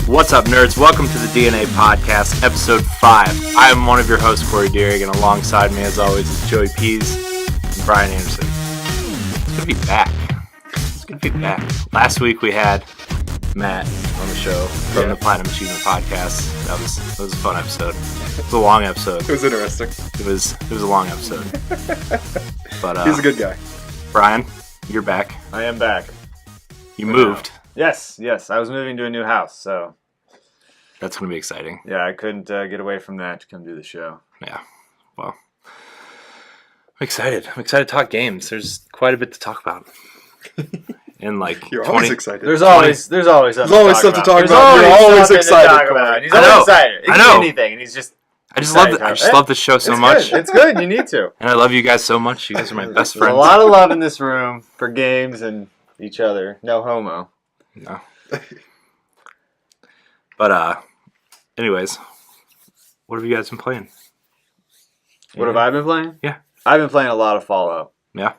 What's up, nerds? Welcome to the DNA Podcast, Episode 5. I am one of your hosts, Corey Deering, and alongside me, as always, is Joey Pease and Brian Anderson. It's good to be back. Last week, we had Matt on the show from the Platinum Achievement Podcast. That was a fun episode. It was a long episode. It was interesting. It was a long episode. But he's a good guy. Brian, you're back. I am back. You moved. Yes. I was moving to a new house, so That's going to be exciting. yeah, I couldn't get away from that to come do the show. Yeah. Well, I'm excited. I'm excited to talk games. There's quite a bit to talk about. And like You're 20, always excited. There's always something There's always something to talk There's about. You're always something to excited, talk Corey. about. He's I know. always excited. It I can know. be anything, and he's just I just excited. love the show so It's much. Good. It's good. You need to. And I love you guys so much. You guys are my best There's friends. a lot of love in this room for games and each other. No homo. No. But anyways, what have you guys been playing? What have I been playing? Yeah. I've been playing a lot of Fallout. Yeah.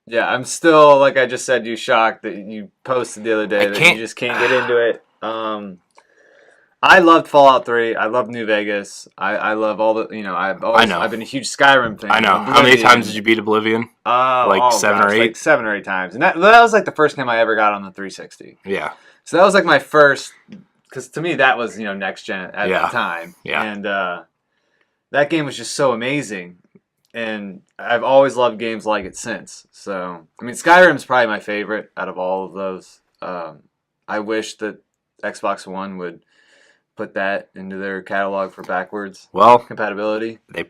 Yeah, I'm still, like I just said, shocked that you posted the other day that you just can't get into it. I loved Fallout 3. I love New Vegas. I love all the, I've been a huge Skyrim fan. I know. How many times did you beat Oblivion? Seven or eight? Like 7 or 8 times. And that was like the first game I ever got on the 360. Yeah. So that was like my first, because to me that was, next gen at the time. Yeah. And that game was just so amazing. And I've always loved games like it since. So, I mean, Skyrim's probably my favorite out of all of those. I wish that Xbox One would put that into their catalog for backwards compatibility. They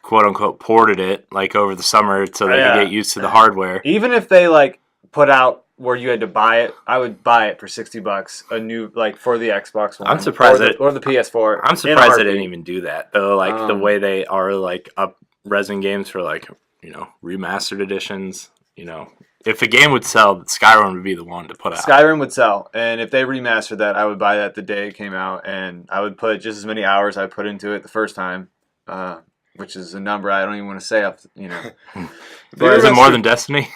quote-unquote ported it like over the summer so they could get used to the hardware. Even if they like put out where you had to buy it, I would buy it for $60 a new, like, for the Xbox One. I'm surprised or the PS4. I'm surprised they didn't even do that though. Like the way they are like up resin games for like, remastered editions, If a game would sell, Skyrim would be the one to put out. Skyrim would sell, and if they remastered that, I would buy that the day it came out, and I would put just as many hours I put into it the first time, which is a number I don't even want to say up. But is it more than Destiny?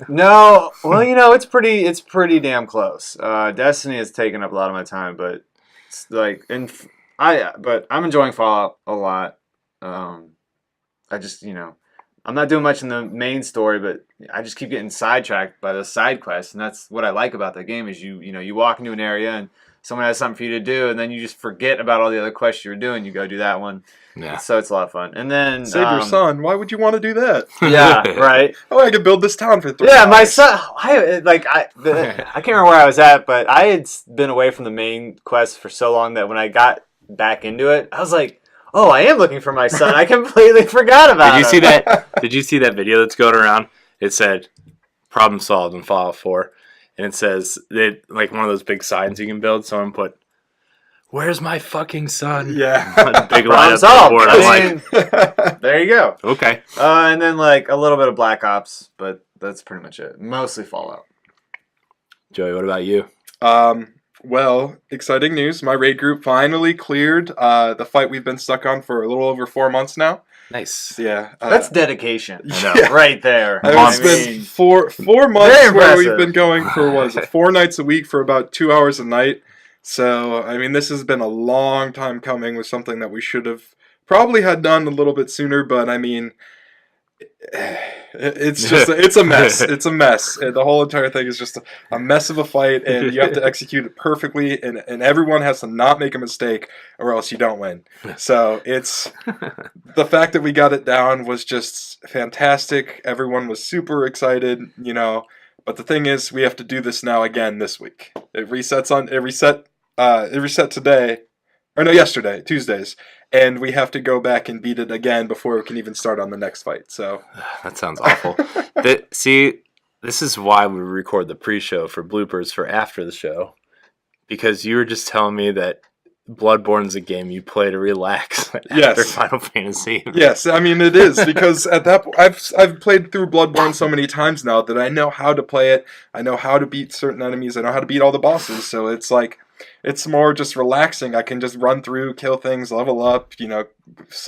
No, well, it's pretty damn close. Destiny has taken up a lot of my time, but it's like, but I'm enjoying Fallout a lot. I just, I'm not doing much in the main story, but I just keep getting sidetracked by the side quests, and that's what I like about that game is you walk into an area and someone has something for you to do, and then you just forget about all the other quests you were doing. You go do that one. Yeah. So it's a lot of fun. And then save your son. Why would you want to do that? Yeah, right. I could build this town for 3 Yeah, hours. my son. I can't remember where I was at, but I had been away from the main quest for so long that when I got back into it, I was like, oh, I am looking for my son. I completely forgot about him. Did you see that video that's going around? It said, problem solved in Fallout 4. And it says, like one of those big signs you can build. Someone put, where's my fucking son? Yeah. Big line up solved. the board. I'm like, there you go. Okay. And then like a little bit of Black Ops, but that's pretty much it. Mostly Fallout. Joey, what about you? Well, exciting news. My raid group finally cleared the fight we've been stuck on for a little over 4 months now. Nice. Yeah. That's dedication. I know. Yeah. Right there. It's been four months where we've been going for, 4 nights a week for about 2 hours a night. So, I mean, this has been a long time coming with something that we should have probably had done a little bit sooner, but I mean, it's a mess. It's a mess. The whole entire thing is just a mess of a fight, and you have to execute it perfectly, and everyone has to not make a mistake, or else you don't win. So it's the fact that we got it down was just fantastic. Everyone was super excited, But the thing is, we have to do this now again this week. It reset today, or no, yesterday, Tuesdays. And we have to go back and beat it again before we can even start on the next fight. So that sounds awful. See, this is why we record the pre-show for bloopers for after the show, because you were just telling me that Bloodborne's a game you play to relax after Final Fantasy. Yes, I mean it is, because at that point I've played through Bloodborne so many times now that I know how to play it. I know how to beat certain enemies. I know how to beat all the bosses. So it's like, it's more just relaxing. I can just run through, kill things, level up,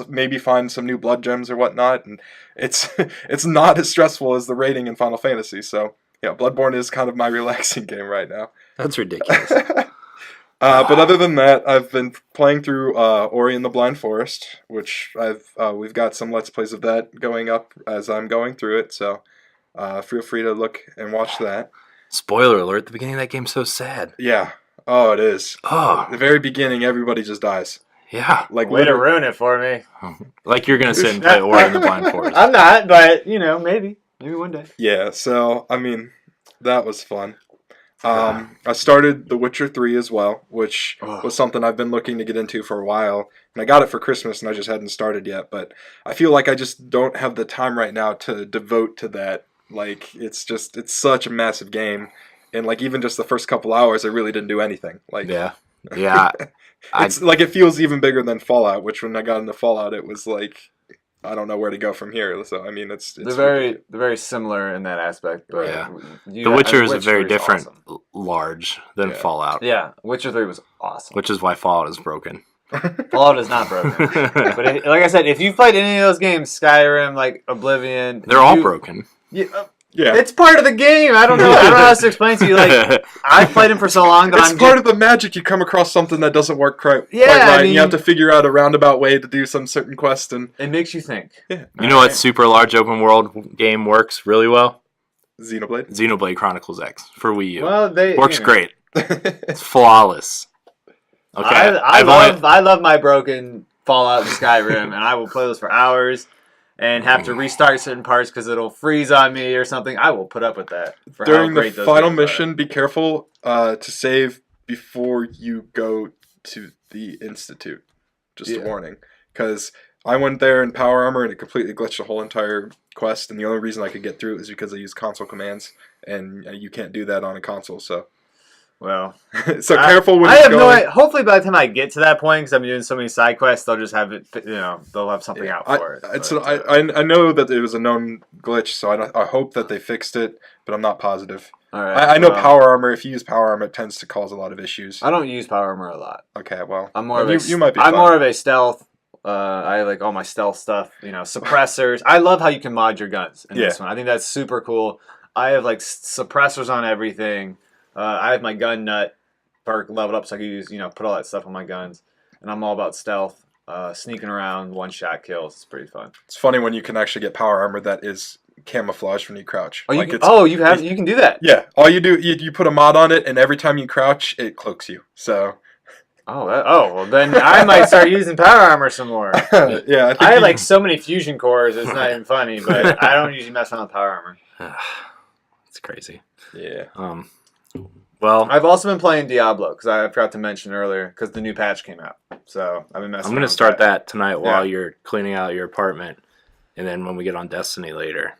maybe find some new blood gems or whatnot, and it's not as stressful as the raiding in Final Fantasy. So yeah, Bloodborne is kind of my relaxing game right now. That's ridiculous. But other than that, I've been playing through Ori and the Blind Forest, which we've got some Let's Plays of that going up as I'm going through it. So feel free to look and watch that. Spoiler alert: the beginning of that game's so sad. Yeah. Oh, it is. Oh, At the very beginning, everybody just dies. yeah. Like Way to ruin it for me. Like you're gonna sit and play Ori and the Blind Forest. I'm not, but maybe one day. Yeah. So I mean, that was fun. I started The Witcher 3 as well, which was something I've been looking to get into for a while. And I got it for Christmas, and I just hadn't started yet. But I feel like I just don't have the time right now to devote to that. Like, it's such a massive game. And, like, even just the first couple hours, I really didn't do anything. Like, Yeah. it's like, it feels even bigger than Fallout, which when I got into Fallout, it was like, I don't know where to go from here. So, I mean, it's they're very similar in that aspect. But Yeah. The Witcher is a very different large than Yeah. Fallout. Yeah, Witcher 3 was awesome. Which is why Fallout is broken. Fallout is not broken. But like I said, if you've played any of those games, Skyrim, like Oblivion, They're all broken. Yeah. It's part of the game. I don't know how else to explain to you. Like, I've played them for so long that It's part of the magic. You come across something that doesn't work quite right, I and mean, you have to figure out a roundabout way to do some certain quest. And it makes you think. yeah, You know what super large open world game works really well? Xenoblade. Xenoblade Chronicles X for Wii U. Well, they Works great. It's flawless. Okay. I love my broken Fallout and Skyrim, and I will play those for hours and have to restart certain parts because it'll freeze on me or something. I will put up with that. For During how the great those final games are. mission, be careful to save before you go to the Institute. Just a warning, because I went there in Power Armor and it completely glitched the whole entire quest. And the only reason I could get through it is because I used console commands, and you can't do that on a console. So. Well, So careful when I you have go. no idea. Hopefully, by the time I get to that point, because I'm doing so many side quests, they'll just have it. They'll have something out for it. I know that it was a known glitch, so I hope that they fixed it, but I'm not positive. All right, I know Power Armor. If you use Power Armor, it tends to cause a lot of issues. I don't use Power Armor a lot. Okay, well, I'm more of you might be. I'm fine. more of a stealth. I like all my stealth stuff. Suppressors. I love how you can mod your guns in this one. I think that's super cool. I have like suppressors on everything. I have my gun nut perk leveled up so I can use, put all that stuff on my guns. And I'm all about stealth, sneaking around, one-shot kills. It's pretty fun. It's funny when you can actually get Power Armor that is camouflage when you crouch. Oh, you can do that. Yeah, all you do, you put a mod on it, and every time you crouch, it cloaks you. So. Well then I might start using Power Armor some more. Yeah, I have like so many fusion cores. It's not even funny, but I don't usually mess around with Power Armor. It's crazy. Yeah. Well, I've also been playing Diablo because I forgot to mention earlier because the new patch came out. So I've been messing. I'm going to start that tonight while you're cleaning out your apartment, and then when we get on Destiny later,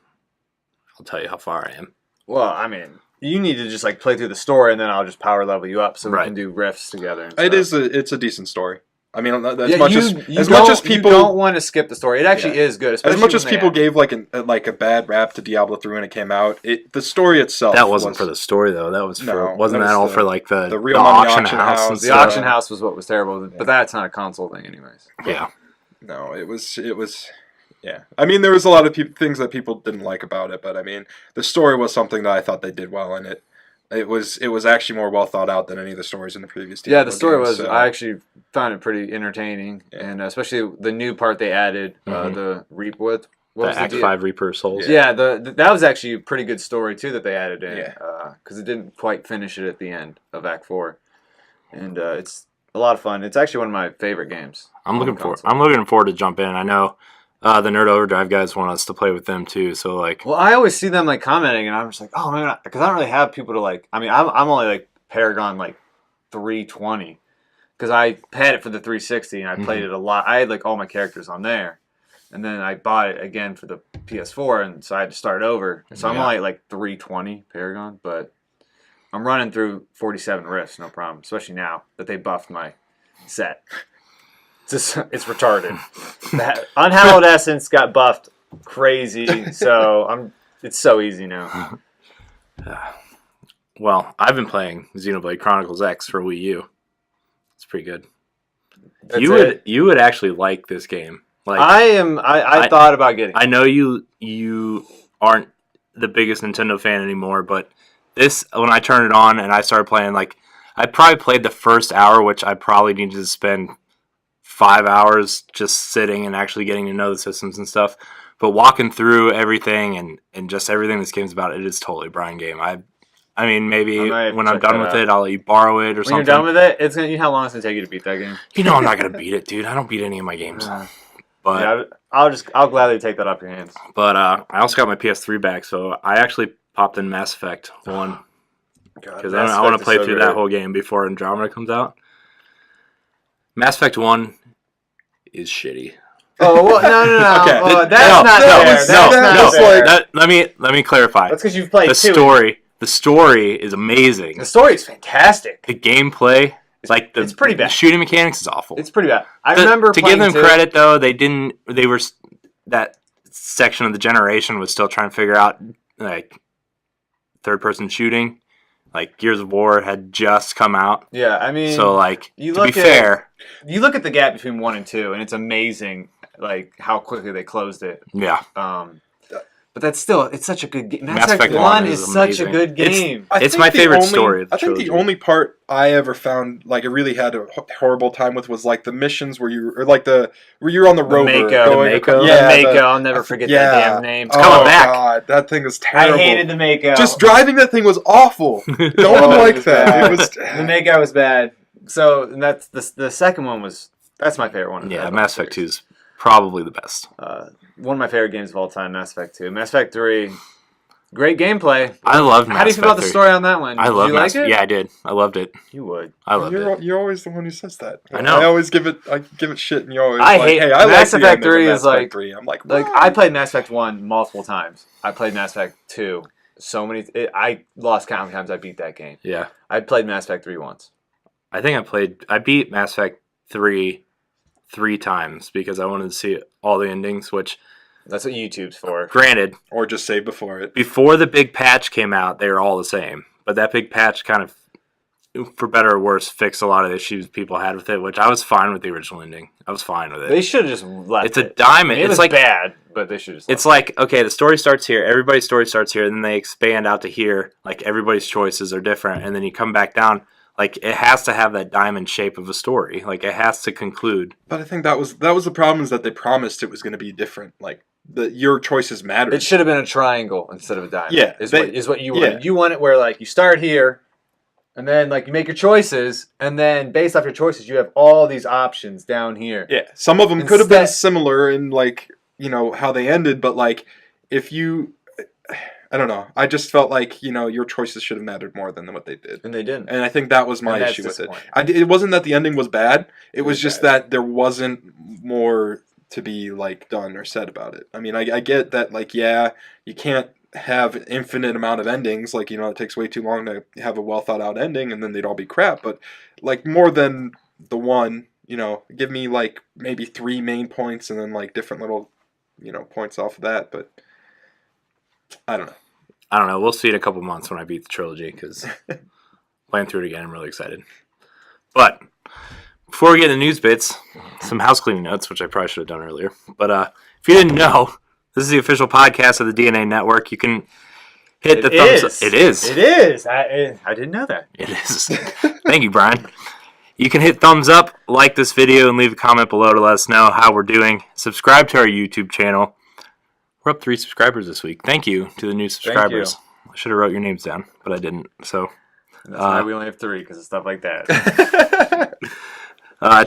I'll tell you how far I am. Well, I mean, you need to just like play through the story, and then I'll just power level you up so we can do rifts together. It's a decent story. I mean, as you people don't want to skip the story. It actually is good. As much as people gave like a bad rap to Diablo 3 when it came out, the story itself. That wasn't for the story though. That was for wasn't that all for like the real auction house? The auction house was what was terrible, but that's not a console thing, anyways. Yeah. No, it was. Yeah, I mean, there was a lot of things that people didn't like about it, but I mean, the story was something that I thought they did well in it. It was actually more well thought out than any of the stories in the previous Diablo Yeah, the story games, was. so. I actually found it pretty entertaining, and especially the new part they added, the Reboot. The Act 5 Reaper Souls. Yeah, that was actually a pretty good story too that they added in, because it didn't quite finish it at the end of Act 4, and it's a lot of fun. It's actually one of my favorite games. I'm looking forward to jump in. I know. The Nerd Overdrive guys want us to play with them too, so like. Well, I always see them like commenting, and I'm just like, oh man, because I don't really have people to like. I mean, I'm only like Paragon like 320, because I had it for the 360 and I played it a lot. I had like all my characters on there, and then I bought it again for the PS4, and so I had to start over. So I'm only like 320 Paragon, but I'm running through 47 rifts, no problem. Especially now that they buffed my set. It's retarded. That Unhallowed Essence got buffed crazy, so it's so easy now. Well, I've been playing Xenoblade Chronicles X for Wii U. It's pretty good. You would actually like this game. Like I thought about getting it. I know you aren't the biggest Nintendo fan anymore, but this when I turned it on and I started playing, like I probably played the first hour, which I probably needed to spend 5 hours just sitting and actually getting to know the systems and stuff. But walking through everything and just everything this game's about, it is totally a Brian game. I mean, maybe when I'm done with it, I'll let you borrow it or something. When you're done with it, how long is it take you to beat that game? You know I'm not going to beat it, dude. I don't beat any of my games. But yeah, I'll gladly take that off your hands. But I also got my PS3 back, so I actually popped in Mass Effect 1. Because I want to play through that whole game before Andromeda comes out. Mass Effect 1 is shitty. Oh, well, no. Okay. That's not fair. Let me clarify. That's because you've played The story is amazing. The story is fantastic. The gameplay, it's pretty bad. The shooting mechanics is awful. It's pretty bad. I remember to give them credit though, that section of the generation was still trying to figure out like third person shooting. Like Gears of War had just come out. Yeah, I mean, so to be fair, you look at the gap between 1 and 2, and it's amazing, like how quickly they closed it. Yeah. But that's still, it's such a good game. Mass Effect 1 is such a good game. It's my favorite story. I think the only part I ever found like I really had a horrible time with was like the missions where you're on the rover. The Mako. I'll never forget that damn name. It's coming back. God, that thing was terrible. I hated the Mako. Just driving that thing was awful. Don't like that. It was the Mako was bad. So and that's the second one that's my favorite one. Yeah, Mass Effect 2 is probably the best. One of my favorite games of all time, Mass Effect 2. Mass Effect 3, great gameplay. I love Mass Effect 3. How do you feel about the story on that one? I love Did you like it? Yeah, I did. I loved it. You would. I loved it. You're always the one who says that. I know. I always give it shit, and you always Mass Effect 3 is like 3. I'm like I played Mass Effect 1 multiple times. I played Mass Effect 2 so many. I lost count of times I beat that game. Yeah. I played Mass Effect 3 once. I think I beat Mass Effect 3 times because I wanted to see all the endings, which that's what YouTube's for. Granted, or just save before it. Before the big patch came out, they were all the same. But that big patch kind of, for better or worse, fixed a lot of the issues people had with it, which I was fine with the original ending. I was fine with it. They should have just left It's a diamond. It was like bad, but they should just It's like, okay, the story starts here. Everybody's story starts here. And then they expand out to here. Like, everybody's choices are different. And then you come back down. Like, it has to have that diamond shape of a story. Like, it has to conclude. But I think that was the problem, is that they promised it was going to be different. Like, your choices mattered. It should have been a triangle instead of a diamond. Yeah. Is what you want. You want it where, like, you start here, and then, like, you make your choices, and then based off your choices, you have all these options down here. Yeah. Some of them could have been similar in, like, how they ended, but, like, if you... I don't know. I just felt like, your choices should have mattered more than what they did. And they didn't. And I think that was my issue with it. It wasn't that the ending was bad. It was just that there wasn't more to be, like, done or said about it. I mean, I get that, like, you can't have an infinite amount of endings. Like, it takes way too long to have a well-thought-out ending, and then they'd all be crap. But, like, more than the one, give me, like, maybe 3 main points and then, like, different little, points off of that. But I don't know. We'll see in a couple months when I beat the trilogy, because playing through it again, I'm really excited. But before we get into news bits, some house cleaning notes, which I probably should have done earlier. But if you didn't know, this is the official podcast of the DNA Network. You can hit the thumbs up. It is. It is. I didn't know that. It is. Thank you, Brian. You can hit thumbs up, like this video, and leave a comment below to let us know how we're doing. Subscribe to our YouTube channel. We're up 3 subscribers this week. Thank you to the new subscribers. I should have wrote your names down, but I didn't. So that's why we only have 3, because of stuff like that.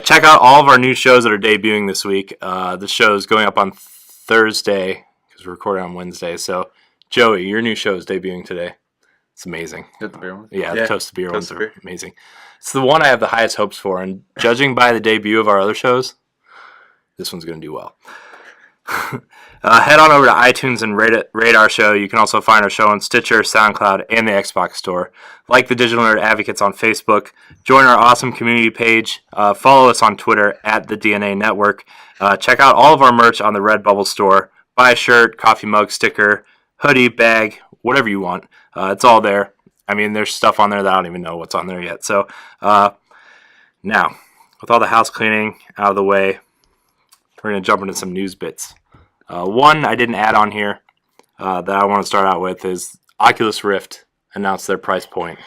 Check out all of our new shows that are debuting this week. The show is going up on Thursday, because we're recording on Wednesday. So, Joey, your new show is debuting today. It's amazing. Is it the beer one? Yeah, the Toast the Beer ones are amazing. It's the one I have the highest hopes for, and judging by the debut of our other shows, this one's going to do well. Head on over to iTunes and rate our show. You can also find our show on Stitcher, SoundCloud, and the Xbox Store. Like the Digital Nerd Advocates on Facebook. Join our awesome community page. Follow us on Twitter at the DNA Network. Check out all of our merch on the Redbubble store. Buy a shirt, coffee mug, sticker, hoodie, bag, whatever you want. It's all there. I mean, there's stuff on there that I don't even know what's on there yet. So now, with all the house cleaning out of the way, we're going to jump into some news bits. One I didn't add on here that I want to start out with is Oculus Rift announced their price point.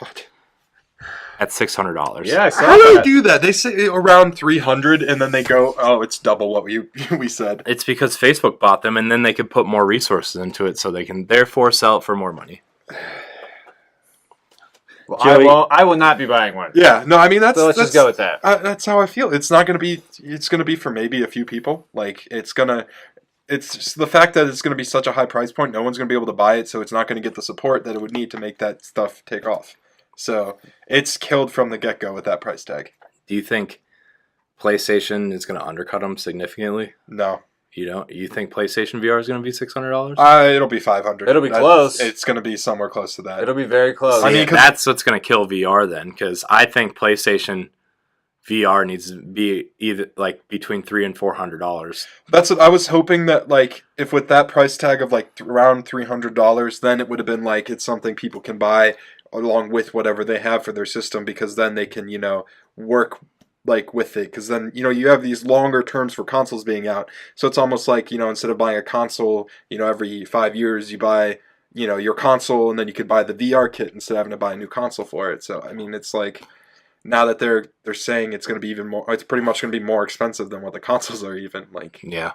at $600. Yeah, I saw How do they that. do that? They say around 300, and then they go, "Oh, it's double what we said." It's because Facebook bought them, and then they could put more resources into it, so they can therefore sell it for more money. Well, Joey- I will not be buying one. Yeah, no, I mean that's So let's just go with that. That's how I feel. It's not going to be. It's going to be for maybe a few people. Like it's just the fact that it's going to be such a high price point. No one's going to be able to buy it, so it's not going to get the support that it would need to make that stuff take off. So it's killed from the get go with that price tag. Do you think PlayStation is going to undercut them significantly? No, You don't? You think PlayStation VR is going to be $600? it'll be 500. It'll be close. It's going to be somewhere close to that. It'll be very close. I mean, Yeah, that's what's going to kill VR then, because I think PlayStation VR needs to be either like between $300 and $400. That's what I was hoping that, like, if with that price tag of like around $300, then it would have been like it's something people can buy along with whatever they have for their system, because then they can, work like with it, because then you have these longer terms for consoles being out, so it's almost like instead of buying a console every 5 years, you buy your console, and then you could buy the VR kit instead of having to buy a new console for it. So I mean, it's like now that they're saying it's going to be even more, it's pretty much going to be more expensive than what the consoles are even. Like, Yeah.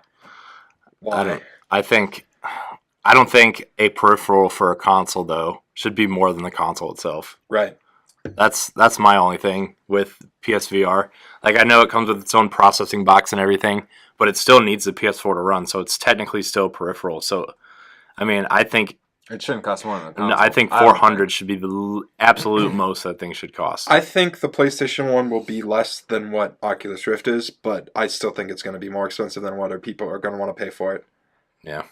why? I don't think a peripheral for a console though should be more than the console itself. Right. That's my only thing with PSVR. Like, I know it comes with its own processing box and everything, but it still needs the PS4 to run, so it's technically still peripheral. So, I mean, I think it shouldn't cost more than a console. I think $400 should be the absolute most that thing should cost. I think the PlayStation 1 will be less than what Oculus Rift is, but I still think it's going to be more expensive than what people are going to want to pay for it. Yeah.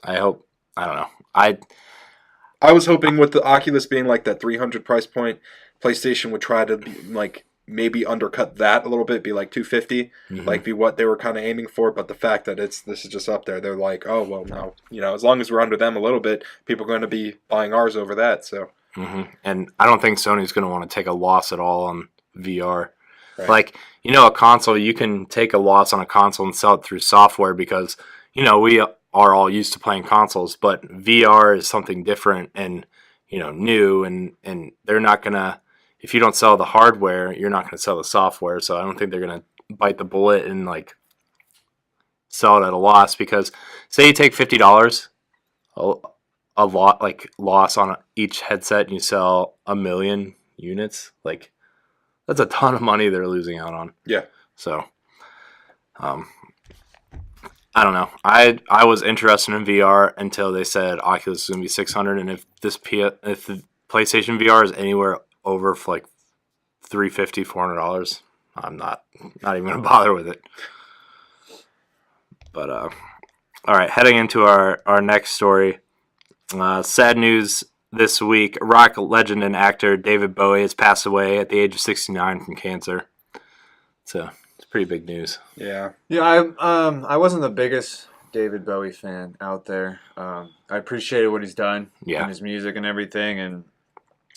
I hope. I don't know. I was hoping with the Oculus being like that 300 price point, PlayStation would try to be like maybe undercut that a little bit, be like 250, like be what they were kind of aiming for. But the fact that this is just up there, they're like, oh well, no, as long as we're under them a little bit, people are going to be buying ours over that. So, and I don't think Sony's going to want to take a loss at all on VR. Right. Like, a console, you can take a loss on a console and sell it through software because we are all used to playing consoles, but VR is something different and new, and they're not gonna, if you don't sell the hardware, you're not gonna sell the software. So I don't think they're gonna bite the bullet and like sell it at a loss, because say you take $50 a lot, like loss on each headset, and you sell 1 million units, like that's a ton of money they're losing out on. yeah. So I don't know. I was interested in VR until they said Oculus is going to be $600, and if the PlayStation VR is anywhere over for like $350, $400, I'm not even going to bother with it. But all right, heading into our next story. Sad news this week: rock legend and actor David Bowie has passed away at the age of 69 from cancer. So it's pretty big news. Yeah. Yeah, I wasn't the biggest David Bowie fan out there. I appreciated what he's done in his music and everything, and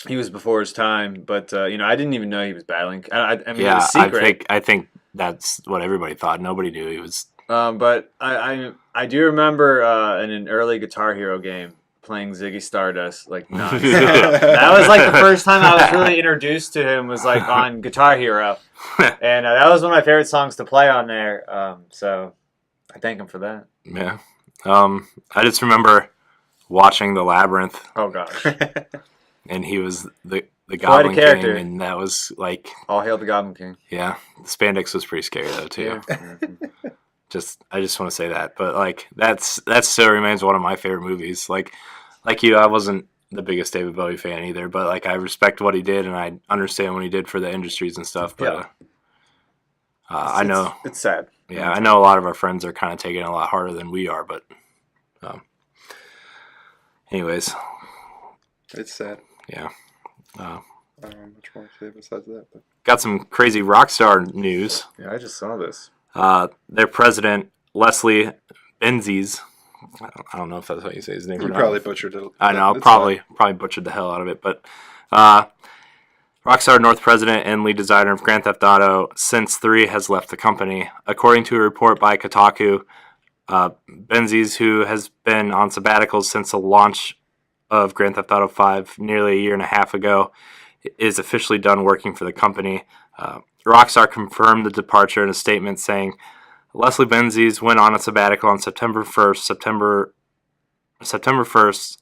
he was before his time. But I didn't even know he was battling. I mean, it was secret. I think that's what everybody thought. Nobody knew he was. But I do remember in an early Guitar Hero game playing Ziggy Stardust like nuts. That was like the first time I was really introduced to him, was like on Guitar Hero, and that was one of my favorite songs to play on there. So I thank him for that. Yeah. I just remember watching The Labyrinth. Oh gosh. And he was the Goblin character. King, and that was like, All hail the Goblin King. yeah, the spandex was pretty scary though too. Yeah. I just want to say that, but like that still remains one of my favorite movies. Like you, I wasn't the biggest David Bowie fan either, but like I respect what he did, and I understand what he did for the industries and stuff. But I know it's sad. Yeah, I know a lot of our friends are kind of taking it a lot harder than we are, but anyways, It's sad. yeah. Much more to say besides that. But. Got some crazy Rockstar news. Yeah, I just saw this. Their president, Leslie Benzies, I don't know if that's how you say his name. You or not. probably butchered it. I know, It's probably butchered the hell out of it. But Rockstar North president and lead designer of Grand Theft Auto since 3 has left the company. According to a report by Kotaku, Benzies, who has been on sabbaticals since the launch of Grand Theft Auto 5 nearly a year and a half ago, is officially done working for the company. Rockstar confirmed the departure in a statement saying, Leslie Benzies went on a sabbatical on September 1st,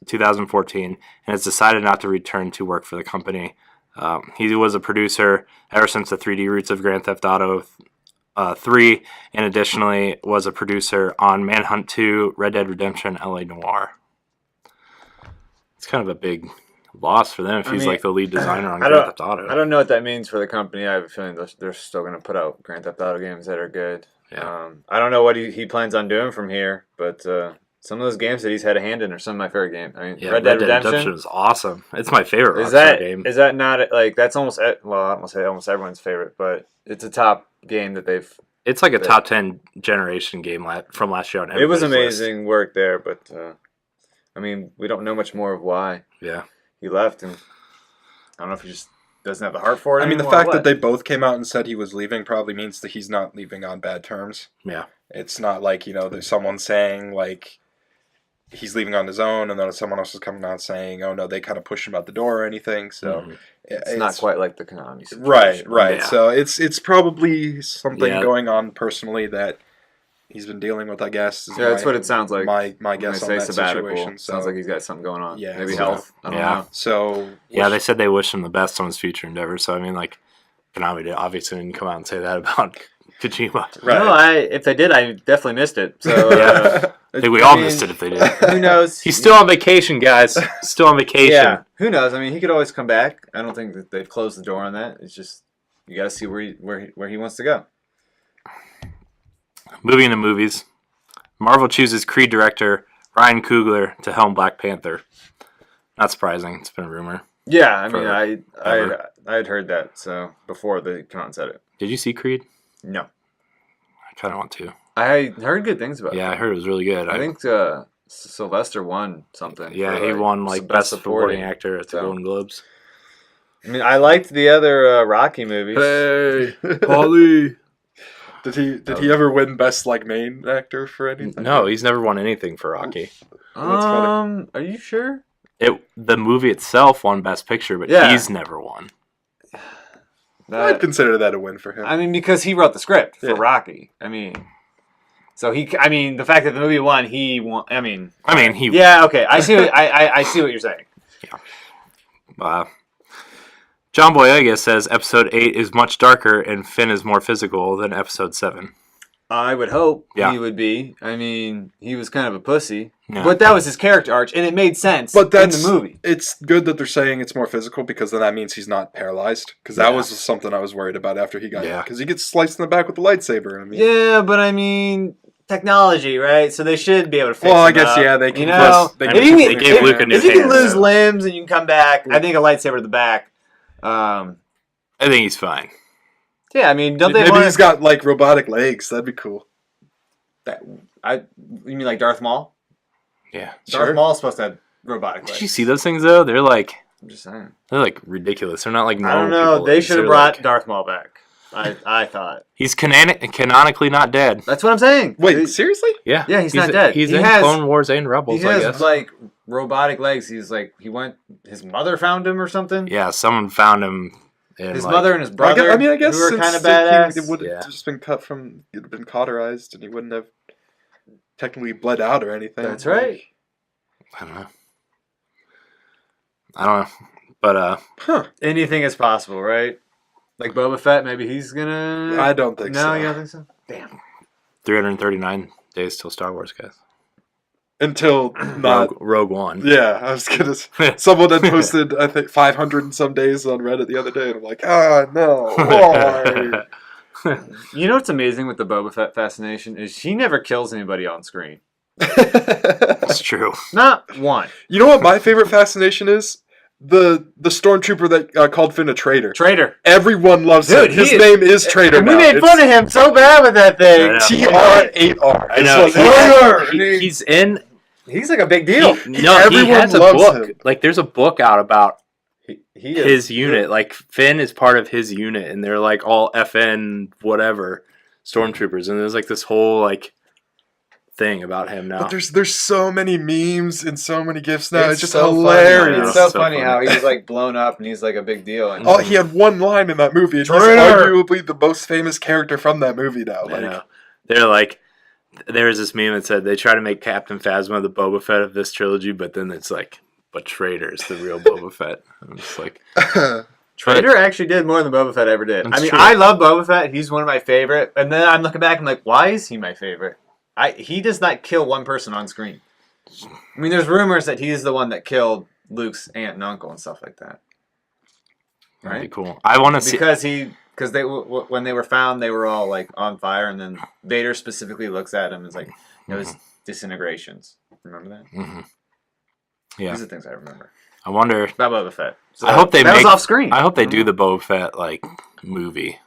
2014, and has decided not to return to work for the company. He was a producer ever since the 3D roots of Grand Theft Auto 3, and additionally was a producer on Manhunt 2, Red Dead Redemption, LA Noire. It's kind of a big loss for them if he's like the lead designer on Grand Theft Auto. I don't know what that means for the company. I have a feeling they're still going to put out Grand Theft Auto games that are good. Yeah. I don't know what he plans on doing from here, but some of those games that he's had a hand in are some of my favorite games. I mean, Red Dead Redemption is awesome. It's my favorite Rockstar game. Is that not like that's almost I almost say almost everyone's favorite, but it's a top game that they've. It's like a top 10 generation game from last year. It was amazing work there, but I mean, we don't know much more of why. Yeah, he left, and I don't know if he just doesn't have the heart for it. I mean, the fact that they both came out and said he was leaving probably means that he's not leaving on bad terms. Yeah, it's not like there's someone saying like he's leaving on his own, and then someone else is coming out saying, "Oh no, they kind of pushed him out the door" or anything. So it's not quite like the Konami situation. Right. Yeah. So it's probably something going on personally that he's been dealing with. I guess. That's what it sounds like. My guess on that situation. So. Sounds like he's got something going on. Yeah, maybe health. I don't know. So they said they wish him the best on his future endeavors. So I mean, like Konami obviously didn't come out and say that about Kojima. Right. No, if they did, I definitely missed it. So I think we all missed it if they did. Who knows? He's still on vacation, guys. Still on vacation. Yeah. Who knows? I mean, he could always come back. I don't think that they've closed the door on that. It's just you got to see where he wants to go. Moving into movies, Marvel chooses Creed director Ryan Coogler to helm Black Panther. Not surprising. It's been a rumor. Yeah, I mean, I had heard that so before they come out and said it. Did you see Creed? No. I kind of want to. I heard good things about it. Yeah, I heard it was really good. I think Sylvester won something. Yeah, he won like Best Supporting Actor at the Golden Globes. I mean, I liked the other Rocky movies. Hey, Paulie. Did he ever win Best Main Actor for anything? No, he's never won anything for Rocky. Are you sure? The movie itself won Best Picture, but he's never won. I'd consider that a win for him. I mean, because he wrote the script for Rocky. I mean, the fact that the movie won, he won. I mean, he. Yeah, okay. I see. I see what you're saying. Yeah. John Boyega says Episode 8 is much darker and Finn is more physical than Episode 7. I would hope he would be. I mean, he was kind of a pussy. Yeah. But that was his character arc, and it made sense in the movie. It's good that they're saying it's more physical because then that means he's not paralyzed. Because that was something I was worried about after he got hit. Because he gets sliced in the back with the lightsaber. I mean, but I mean, technology, right? So they should be able to fix I guess, they can. If you can lose limbs and you can come back, I think a lightsaber to the back. I think he's fine. Yeah, I mean, maybe he's got robotic legs. That'd be cool. You mean like Darth Maul? Yeah, Darth Maul's supposed to have robotic legs. Did you see those things though? They're I'm just saying. They're ridiculous. They're not normal. I don't know. People they should have brought Darth Maul back. I thought he's canonically not dead. That's what I'm saying. Wait, seriously? Yeah, he's not dead. He's in Clone Wars and Rebels. He has robotic legs. He's his mother found him or something. Yeah, someone found him. His mother and his brother. I guess who were kind of badass. It would have just been it'd have been cauterized, and he wouldn't have technically bled out or anything. That's right. I don't know, but anything is possible, right? Like Boba Fett, maybe he's gonna. I don't think so. No, you don't think so? Damn. 339 days till Star Wars, guys. Until Rogue One. Yeah, I was gonna say. Someone had posted, I think, 500 and some days on Reddit the other day, and I'm like, no. Why? You know what's amazing with the Boba Fett fascination is she never kills anybody on screen. That's true. Not one. You know what my favorite fascination is? The stormtrooper that called Finn a traitor. Traitor. Everyone loves him. His name is Traitor. And we made fun of him so bad with that thing. TR8R. I know. He's in. He's like a big deal. He has a book. Him. There's a book out about his unit. Finn is part of his unit, and they're all FN whatever stormtroopers, and there's this whole thing about him now. But there's so many memes and so many gifs now. It's just so hilarious. Funny. It's so funny how he was like blown up and he's like a big deal. And he had one line in that movie. And he's arguably the most famous character from that movie now. I know. They're like, there was this meme that said they try to make Captain Phasma the Boba Fett of this trilogy, but then it's like, but Trader's the real Boba Fett. I'm just like, Trader actually did more than Boba Fett ever did. That's I mean, true. I love Boba Fett. He's one of my favorite. And then I'm looking back, I'm like, why is he my favorite? He does not kill one person on screen. I mean, there's rumors that he's the one that killed Luke's aunt and uncle and stuff like that. Right? That'd be cool. I want to see because they when they were found, they were all like on fire, and then Vader specifically looks at him and is like, it was disintegrations. Remember that? Mm-hmm. Yeah, these are things I remember. I wonder About Boba Fett. So I hope they that was off screen. I hope they do the Boba Fett like movie,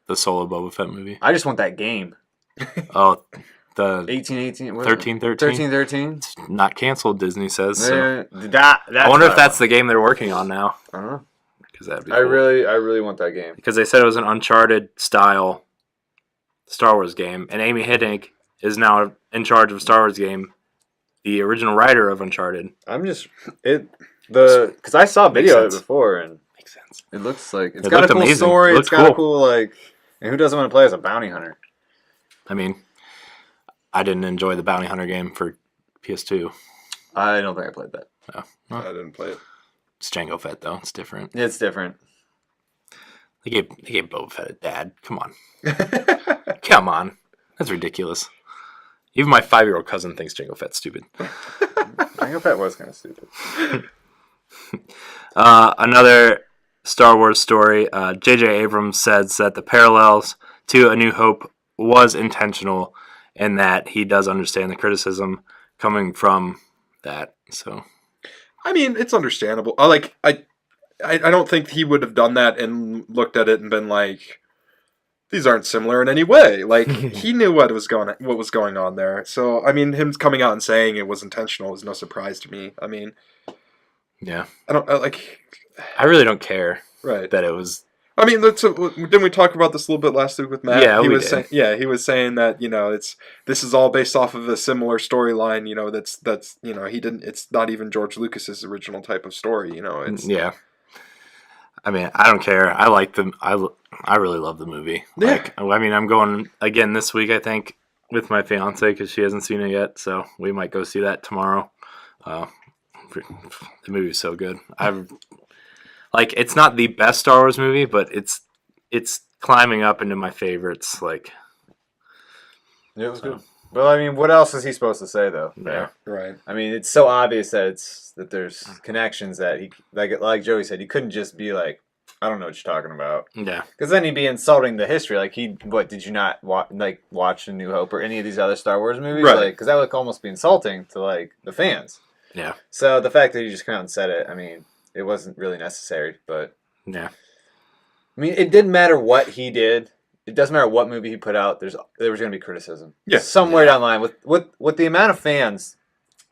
the solo Boba Fett movie. I just want that game. Oh, the 1818, 1313. 1313. It's not canceled. Disney says. So. I wonder if that's the game they're working on now. I don't know. Because that'd be cool. I really want that game. Because they said it was an Uncharted style Star Wars game, and Amy Hennig is now in charge of Star Wars game, the original writer of Uncharted. Because I saw a video of it sense. before, and Makes sense. it looks like it's It got a looked cool amazing. story. It It's looked got a cool. cool and who doesn't want to play as a bounty hunter? I mean, I didn't enjoy the Bounty Hunter game for PS2. I don't think I played that. Oh, I well, didn't play it. it's Jango Fett though. It's different. It's different. They gave Boba Fett a dad. Come on. Come on. That's ridiculous. Even my 5-year-old cousin thinks Jango Fett's stupid. Jango Fett was kind of stupid. Another Star Wars story. J.J. Abrams says that the parallels to A New Hope was intentional and that he does understand the criticism coming from that. So, I mean, it's understandable. I don't think he would have done that and looked at it and been like, these aren't similar in any way. Like, he knew what was going on there. So, I mean, him coming out and saying it was intentional was no surprise to me. I mean, yeah, I really don't care right. that it was. I mean, didn't we talk about this a little bit last week with Matt? Yeah, he we was did. he was saying that this is all based off of a similar storyline. That's he didn't. It's not even George Lucas's original type of story. It's Yeah. I mean, I don't care. I like them. I really love the movie. Yeah. I mean, I'm going again this week, I think, with my fiance because she hasn't seen it yet. So we might go see that tomorrow. The movie is so good. It's not the best Star Wars movie, but it's climbing up into my favorites. Yeah, it was good. Well, I mean, what else is he supposed to say though? Yeah. right. I mean, it's so obvious that there's connections that he like Joey said, he couldn't just be like, I don't know what you're talking about. Yeah. Because then he'd be insulting the history. Like, did you not watch A New Hope or any of these other Star Wars movies? Right. Like, because that would almost be insulting to like the fans. Yeah. So the fact that he just came out and said it, I mean, it wasn't really necessary. But Yeah. I mean, it didn't matter what he did. It doesn't matter what movie he put out. There was going to be criticism. Yeah. Somewhere down the line with the amount of fans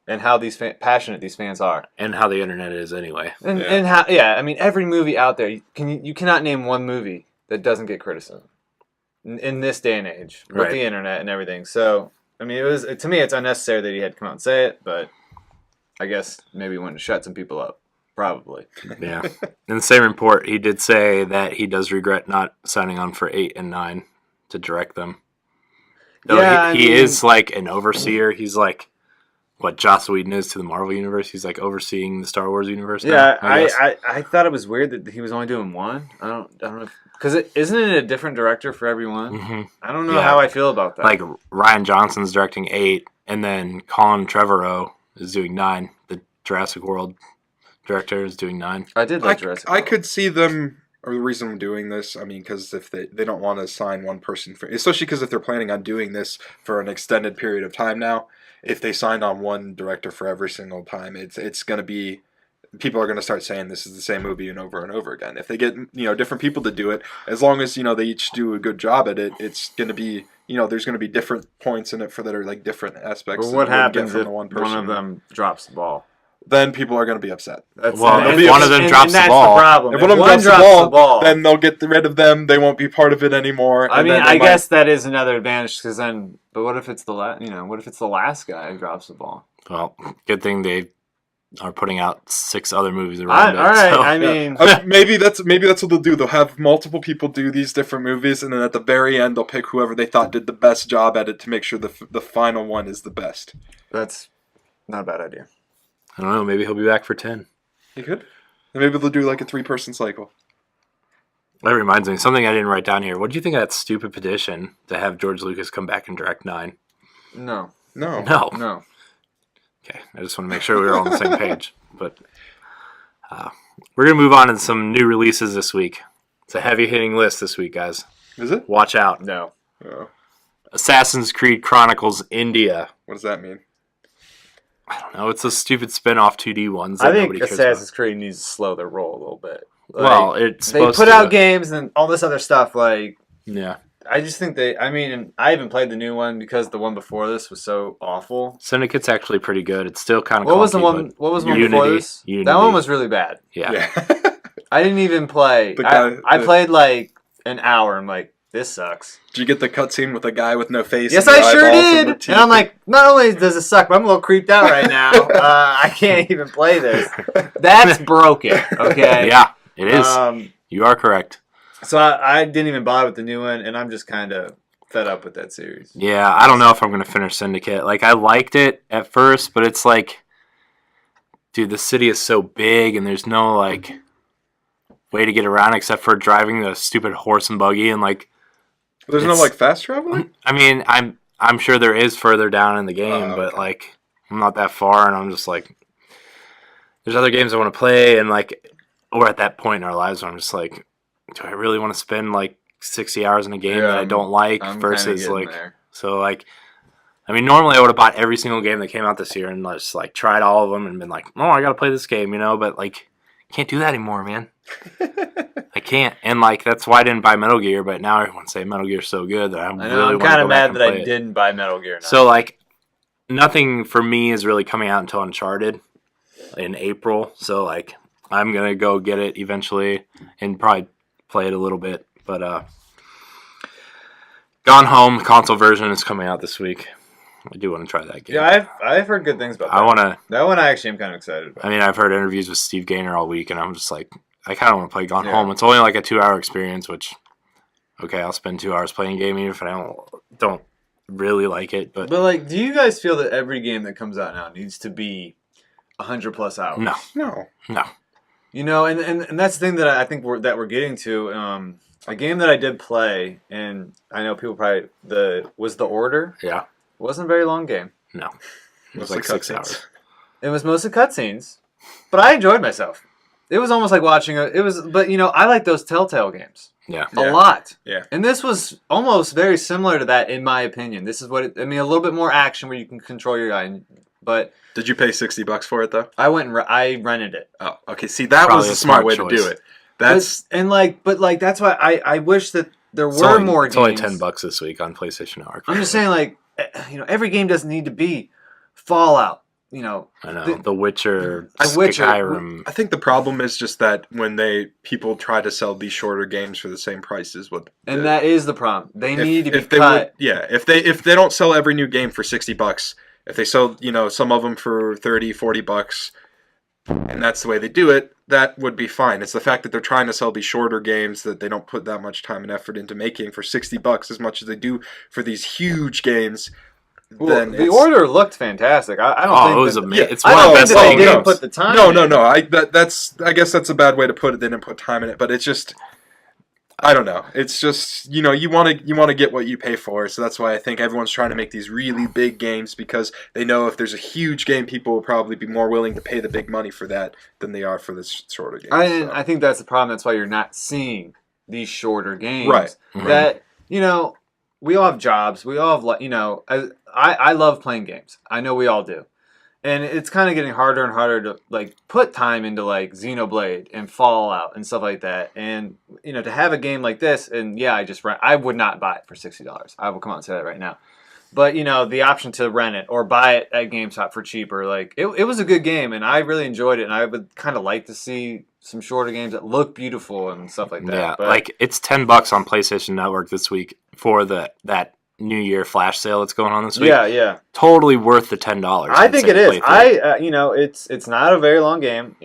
and how passionate these fans are. And how the internet is anyway. And how I mean, every movie out there, you cannot name one movie that doesn't get criticism in this day and age with Right. the internet and everything. So I mean, to me it's unnecessary that he had to come out and say it, but I guess maybe he wanted to shut some people up. Probably. Yeah. In the same report, he did say that he does regret not signing on for 8 and 9 to direct them. Though Yeah, he is like an overseer. He's like what Joss Whedon is to the Marvel universe. He's like overseeing the Star Wars universe. Yeah, now, I guess. I thought it was weird that he was only doing one. I don't know because isn't it a different director for everyone? Mhm. I don't know Yeah. how I feel about that. Like Ryan Johnson's directing 8, and then Colin Trevorrow is doing 9. The Jurassic World director is doing 9. I did like Jurassic I World. could see them, or the reason I'm doing this, I mean, because if they don't want to sign one person for, especially because if they're planning on doing this for an extended period of time now, if they signed on one director for every single time, it's going to be, people are going to start saying this is the same movie and over again. If they get, different people to do it, as long as, they each do a good job at it, it's going to be, there's going to be different points in it that are like different aspects. But what that you wouldn't get happens from if the one of them drops the ball? then people are going to be upset. If one of them drops the ball, if one of them drops the ball, then they'll get rid of them. They won't be part of it anymore. I mean, I guess that is another advantage because then. But what if it's the what if it's the last guy who drops the ball? Well, good thing they are putting out 6 other movies around it. All right, so. I mean, maybe that's what they'll do. They'll have multiple people do these different movies, and then at the very end, they'll pick whoever they thought did the best job at it to make sure the final one is the best. That's not a bad idea. I don't know. Maybe he'll be back for 10. He could. And maybe they'll do like a 3-person cycle. That reminds me, something I didn't write down here. What do you think of that stupid petition to have George Lucas come back and direct 9? No. Okay, I just want to make sure we're all on the same page. But we're going to move on to some new releases this week. It's a heavy-hitting list this week, guys. Is it? Watch out. No. Oh. Assassin's Creed Chronicles India. What does that mean? I don't know. It's those stupid spin-off 2D ones. I think Assassin's Creed needs to slow their roll a little bit. Well, it's supposed they put out games and all this other stuff. Yeah. I just think I haven't played the new one because the one before this was so awful. Syndicate's actually pretty good. It's still kind of. What was the one before this? Unity. That one was really bad. Yeah. I didn't even play. I played like an hour. I'm like, this sucks. Did you get the cutscene with a guy with no face? Yes, I sure did. And I'm like, not only does it suck, but I'm a little creeped out right now. I can't even play this. That's broken. Okay. Yeah, it is. You are correct. So I didn't even bother with the new one, and I'm just kind of fed up with that series. Yeah, I don't know if I'm going to finish Syndicate. Like, I liked it at first, but it's like, dude, the city is so big, and there's no, like, way to get around except for driving the stupid horse and buggy, and, like... There's no, like, fast traveling? I mean, I'm sure there is further down in the game, but, like, I'm not that far, and I'm just, like... There's other games I want to play, and, like, we're at that point in our lives where I'm just, like... Do I really want to spend like 60 hours in a game that I don't like versus like there. So like I mean normally I would have bought every single game that came out this year and just like tried all of them and been like, oh, I gotta play this game, but like can't do that anymore, man. I can't. And like that's why I didn't buy Metal Gear, but now everyone's saying Metal Gear's so good that I'm kind of mad that I didn't buy Metal Gear now. So like nothing for me is really coming out until Uncharted in April. So like I'm gonna go get it eventually and probably play it a little bit, but Gone Home console version is coming out this week. I do want to try that game. Yeah, I've heard good things about that. That one I actually am kind of excited about. I mean, I've heard interviews with Steve Gaynor all week, and I'm just like, I kind of want to play Gone Home. It's only like a 2-hour experience, which, okay, I'll spend 2 hours playing a game even if I don't really like it. But like, do you guys feel that every game that comes out now needs to be 100+ hours? No. And that's the thing that I think we're getting to. A game that I did play, and I know people probably was The Order. Yeah, it wasn't a very long game. No, it was like 6 hours. It was mostly cutscenes, but I enjoyed myself. It was almost like watching but I like those Telltale games. Yeah, a lot. Yeah, and this was almost very similar to that in my opinion. This is what a little bit more action where you can control your guy, but. Did you pay $60 for it though? I went and I rented it. Oh, okay. See, that was a smart way to do it. That's that's why I wish that there were more games. It's only $10 this week on PlayStation Network. I'm just saying, like, every game doesn't need to be Fallout. I know The Witcher, Witcher. Skyrim. I think the problem is just that when people try to sell these shorter games for the same price as that is the problem. They need to be cut. If they don't sell every new game for $60. If they sell, some of them for $30, $40, and that's the way they do it, that would be fine. It's the fact that they're trying to sell these shorter games that they don't put that much time and effort into making for $60 as much as they do for these huge games. Well, the Order looked fantastic. I don't think it was amazing. Yeah, it's one of the best games. They didn't put the time. No. I guess that's a bad way to put it. They didn't put time in it, but it's just. I don't know. It's just, you want to get what you pay for. So that's why I think everyone's trying to make these really big games because they know if there's a huge game, people will probably be more willing to pay the big money for that than they are for this shorter game. I think that's the problem. That's why you're not seeing these shorter games. Right. That, we all have jobs. We all have, I love playing games. I know we all do. And it's kind of getting harder and harder to like put time into like Xenoblade and Fallout and stuff like that. And to have a game like this, and I would not buy it for $60. I will come out and say that right now. But the option to rent it or buy it at GameStop for cheaper, like it was a good game, and I really enjoyed it. And I would kind of like to see some shorter games that look beautiful and stuff like that. Yeah, but like it's $10 on PlayStation Network this week for that New Year flash sale that's going on this week. yeah, Totally worth the $10. I think it is. It's not a very long game.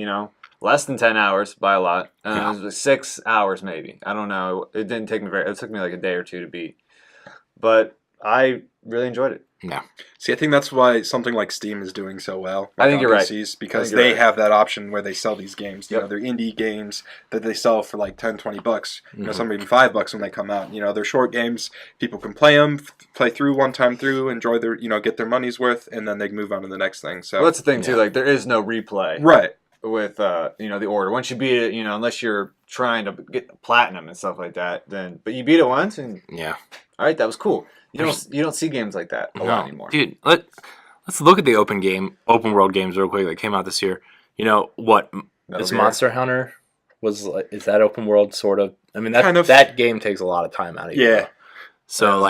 Less than 10 hours by a lot. It was 6 hours maybe. I don't know. It didn't take me it took me like a day or two to beat. But I really enjoyed it. Yeah. See, I think that's why something like Steam is doing so well. I think you're right. Because they have that option where they sell these games. Yep. They're indie games that they sell for like $10, $20. Some even $5 when they come out. They're short games. People can play them, play through one time through, enjoy their, get their money's worth, and then they move on to the next thing. So that's the thing too. Like there is no replay. Right. With the order. Once you beat it, unless you're trying to get platinum and stuff like that, but you beat it once and yeah. All right, that was cool. You don't see games like that a lot anymore. Dude, let's look at the open world games real quick that came out this year. What is Monster Hunter is that open world sort of? I mean that game takes a lot of time out of you. Yeah. So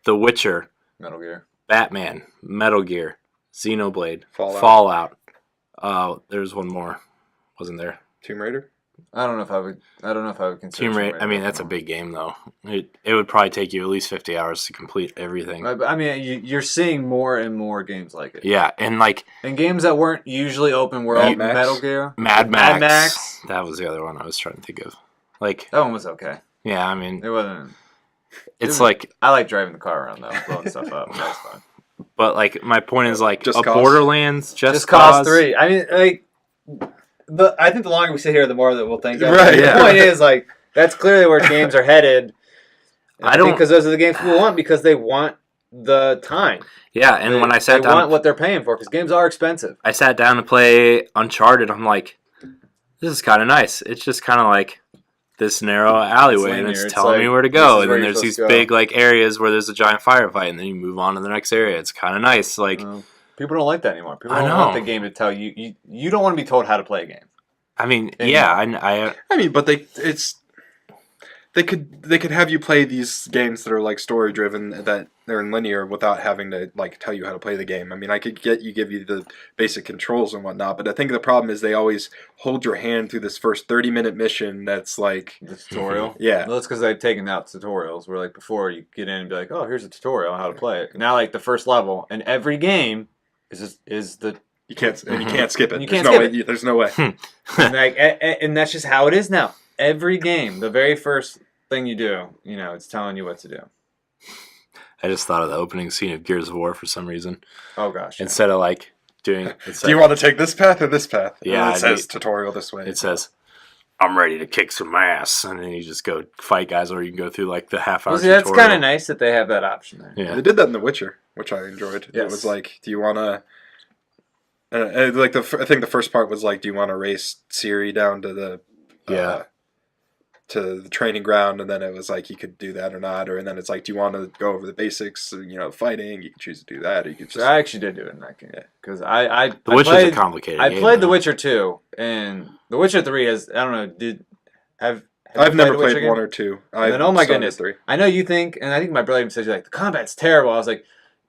The Witcher, Metal Gear, Batman, Metal Gear, Xenoblade, Fallout. There's one more, wasn't there? Tomb Raider. I don't know if I would consider Tomb Raider. I mean, that's a big game though. It would probably take you at least 50 hours to complete everything. I mean, you're seeing more and more games like it. Yeah, and games that weren't usually open world. Metal Gear, Mad Max. That was the other one I was trying to think of. That one was okay. Yeah, I mean, it wasn't. I like driving the car around though, blowing stuff up. That's fun. But my point is Just Borderlands, Just Cause 3. I mean, I think the longer we sit here, the more that we'll think of. Right. The point is that's clearly where games are headed. I don't because those are the games people want because they want the time. Yeah, and when I sat down, they want what they're paying for because games are expensive. I sat down to play Uncharted. I'm like, this is kind of nice. It's just kind of like this narrow alleyway, and it's telling me where to go. And then there's these big areas where there's a giant firefight, and then you move on to the next area. It's kind of nice. People don't like that anymore. People don't want the game to tell you. You don't want to be told how to play a game. I mean, I mean, but they could have you play these games that are story driven that they're in linear without having to tell you how to play the game. I mean, I could give you the basic controls and whatnot, but I think the problem is they always hold your hand through this first 30-minute mission that's the tutorial. Yeah. Well, that's because they've taken out tutorials where before you get in and be like, oh, here's a tutorial on how to play it. Now the first level and every game is the you can't skip it. You can't skip it. There's no way. and that's just how it is now. Every game, the very first thing you do, it's telling you what to do. I just thought of the opening scene of Gears of War for some reason. Oh gosh! Yeah. Instead of doing, do you want to take this path or this path? Yeah, it says tutorial this way. It says, "I'm ready to kick some ass," and then you just go fight guys, or you can go through the half-hour. See, that's kind of nice that they have that option there. Yeah, they did that in The Witcher, which I enjoyed. Yes. It was do you want to? I think the first part was do you want to race Ciri down to the to the training ground, and then it was you could do that or not, and then it's do you want to go over the basics, fighting? You can choose to do that, or you could just. So I actually did do it in that game because The Witcher's a complicated game. I played The Witcher 2, and The Witcher 3 has I don't know I've never played 1 or 2. Oh my goodness! 3. I know you think, and I think my brother even said the combat's terrible. I was like.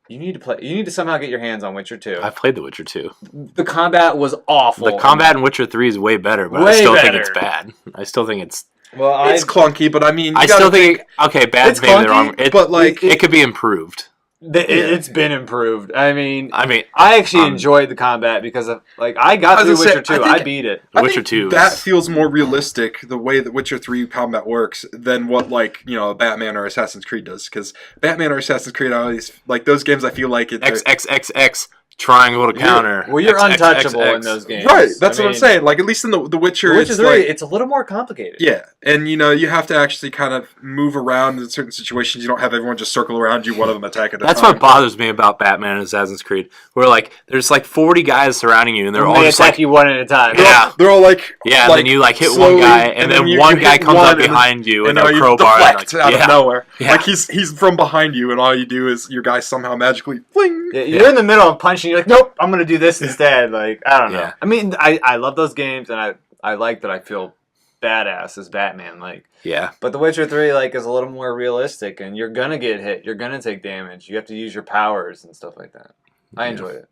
You need to somehow get your hands on Witcher 2. I've played The Witcher 2. The combat was awful. The combat in Witcher 3 is way better, but I still think it's bad. I still think it's... Well, it's clunky, but I mean... I still think... Okay, bad's maybe the wrong... But it could be improved. It's been improved. I mean, I actually enjoyed the combat because of I got through Witcher 2. I beat it. Witcher 2 that feels more realistic the way that Witcher 3 combat works than what Batman or Assassin's Creed does. Because Batman or Assassin's Creed always those games. I feel like it XXXX triangle to counter. You're untouchable in those games, right? That's what I'm saying. At least in the Witcher, Witcher 3, it's a little more complicated. Yeah, and you have to actually kind of move around in certain situations. You don't have everyone just circle around you, one of them attack at a time. That's what bothers me about Batman and Assassin's Creed. Where there's 40 guys surrounding you, and they're all just attack you one at a time. They're all and then you hit slowly, one guy, and then one guy comes up behind you and a crowbar out of nowhere. Yeah. He's from behind you, and all you do is your guy somehow magically fling. Yeah, you're in the middle and punching. You're like, nope, I'm gonna do this instead. I don't know. Yeah. I mean, I love those games, and I like that I feel badass as Batman. Like, Yeah. but The Witcher 3 like is a little more realistic, and you're gonna get hit. You're gonna take damage. You have to use your powers and stuff like that. I enjoyed it.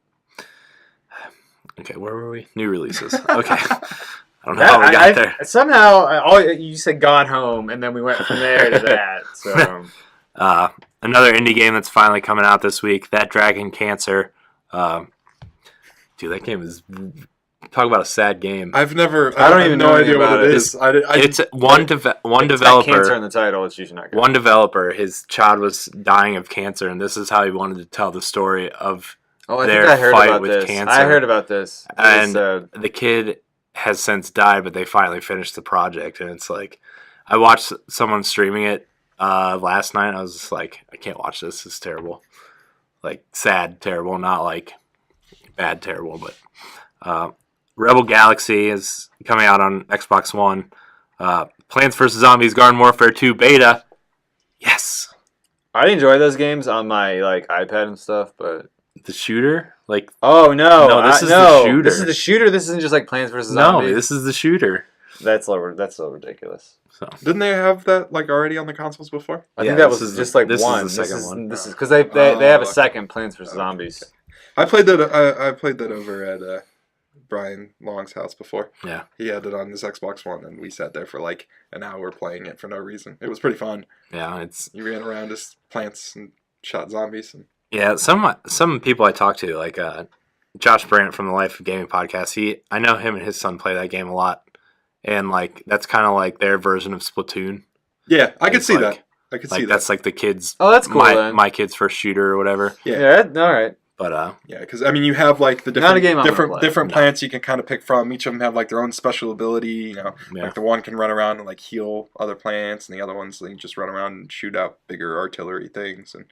Okay, where were we? New releases. Okay. I don't know how we got there. Somehow, you said "Gone Home," and then we went from there to that. So, another indie game that's finally coming out this week. That Dragon Cancer. Dude, that game is. Talk about a sad game. I don't even know idea what it is. It's one developer. Cancer in the title. It's usually not good. One developer. His child was dying of cancer, and this is how he wanted to tell the story of their fight with cancer. I heard about this. And the kid has since died, but they finally finished the project, and it's like I watched someone streaming it last night. I was just like, I can't watch this. It's terrible. Like sad, terrible, not like bad, terrible, but. Rebel Galaxy is coming out on Xbox One. Plants vs. Zombies Garden Warfare 2 beta. Yes. I enjoy those games on my like iPad and stuff, but the shooter, like this is the shooter. This is the shooter. This isn't just like Plants vs. Zombies. No, this is the shooter. That's so ridiculous. So didn't they have that like already on the consoles before? I think that was just like this one. Is the second one. This is because they have a second Plants vs. Zombies. Okay. I played that over at Brian Long's house before. Yeah. He had it on his Xbox One, and we sat there for like an hour playing it for no reason. It was pretty fun. Yeah, you ran around as plants and shot zombies. And yeah, some people I talk to, like Josh Brandt from the Life of Gaming podcast, I know him and his son play that game a lot, and like that's kind of like their version of Splatoon. Yeah, I could see that. I could see that. That's like the kids. Oh, that's cool. My kid's first shooter or whatever. Yeah. All right. But yeah, because I mean, you have like the different plants you can kind of pick from. Each of them have like their own special ability. You know, like the one can run around and like heal other plants, and the other ones they just run around and shoot out bigger artillery things. And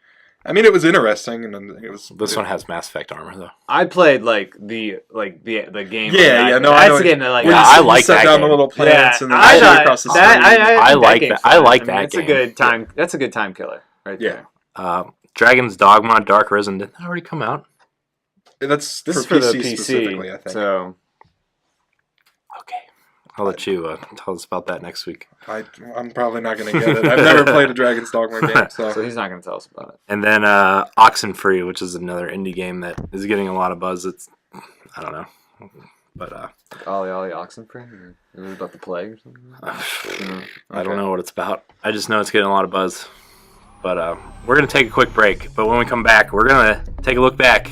I mean, it was interesting, and it was. This one has Mass Effect armor though. I played the game. Yeah, no, that's the game that like. Yeah, I like that down game. the little plants and then shoot across the screen. I like that. I like that. It's a good time. That's a good time killer, right there. Dragon's Dogma Dark Risen, did that already come out? This is for for the PC PC specifically, I think. So okay, I'll let you tell us about that next week. I'm probably not going to get it. I've never played a Dragon's Dogma game, so he's not going to tell us about it. And then Oxenfree, which is another indie game that is getting a lot of buzz. I don't know, but Ollie Oxenfree? Is it about the plague or something? I don't know what it's about. I just know it's getting a lot of buzz. But we're going to take a quick break. But when we come back, we're going to take a look back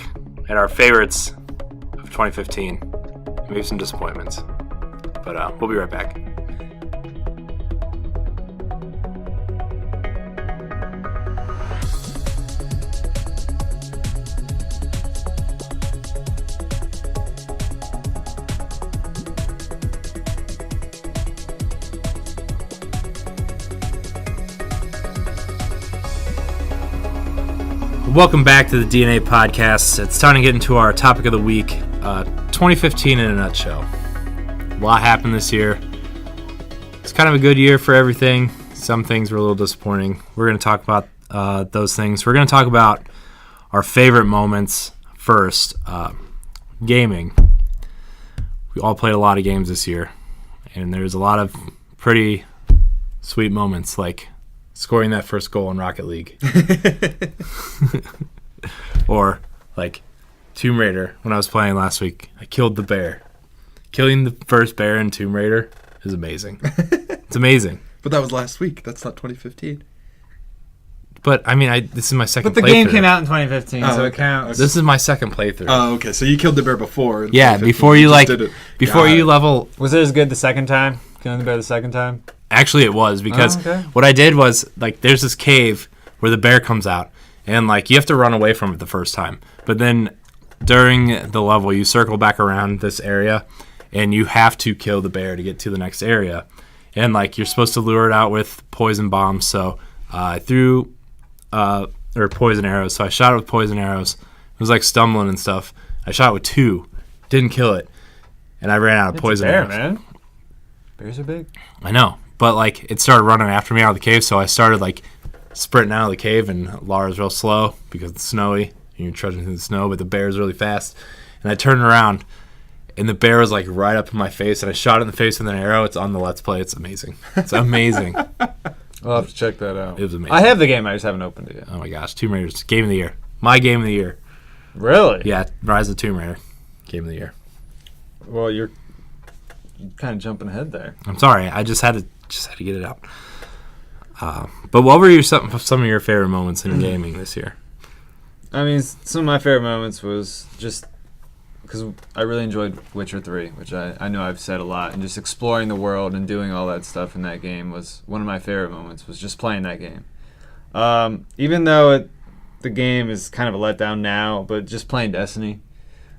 at our favorites of 2015. Maybe some disappointments. But we'll be right back. Welcome back to the DNA Podcast. It's time to get into our topic of the week, 2015 in a nutshell. A lot happened this year. It's kind of a good year for everything. Some things were a little disappointing. We're going to talk about those things. We're going to talk about our favorite moments first. Gaming. We all played a lot of games this year, and there's a lot of pretty sweet moments, like scoring that first goal in Rocket League. Or like Tomb Raider, when I was playing last week, I killed the bear. Killing the first bear in Tomb Raider is amazing. It's amazing. But that was last week. That's not 2015. But I mean, this is my second playthrough. But the game came out in 2015, so it counts. This is my second playthrough. Oh, okay. So you killed the bear before. Yeah, before you level. Was it as good the second time? Killing the bear the second time? Actually, it was, because what I did was, like, there's this cave where the bear comes out, and, like, you have to run away from it the first time. But then during the level, you circle back around this area, and you have to kill the bear to get to the next area. And, like, you're supposed to lure it out with poison bombs. So I threw, or poison arrows. So I shot it with poison arrows. It was, like, stumbling and stuff. I shot it with 2. Didn't kill it. And I ran out of poison arrows. Man. Bears are big. I know. But, like, it started running after me out of the cave, so I started, like, sprinting out of the cave, and Laura's real slow because it's snowy, and you're trudging through the snow, but the bear's really fast. And I turned around, and the bear was like right up in my face, and I shot it in the face with an arrow. It's on the Let's Play. It's amazing. It's amazing. I'll have to check that out. It was amazing. I have the game. I just haven't opened it yet. Oh my gosh, Tomb Raider's game of the year. My game of the year. Really? Yeah, Rise of Tomb Raider, game of the year. Well, you're kind of jumping ahead there. I'm sorry. I just had to get it out. But what were some of your favorite moments in gaming this year? I mean, some of my favorite moments was just because I really enjoyed Witcher 3, which I know I've said a lot, and just exploring the world and doing all that stuff in that game was one of my favorite moments, was just playing that game. Even though the game is kind of a letdown now, but just playing Destiny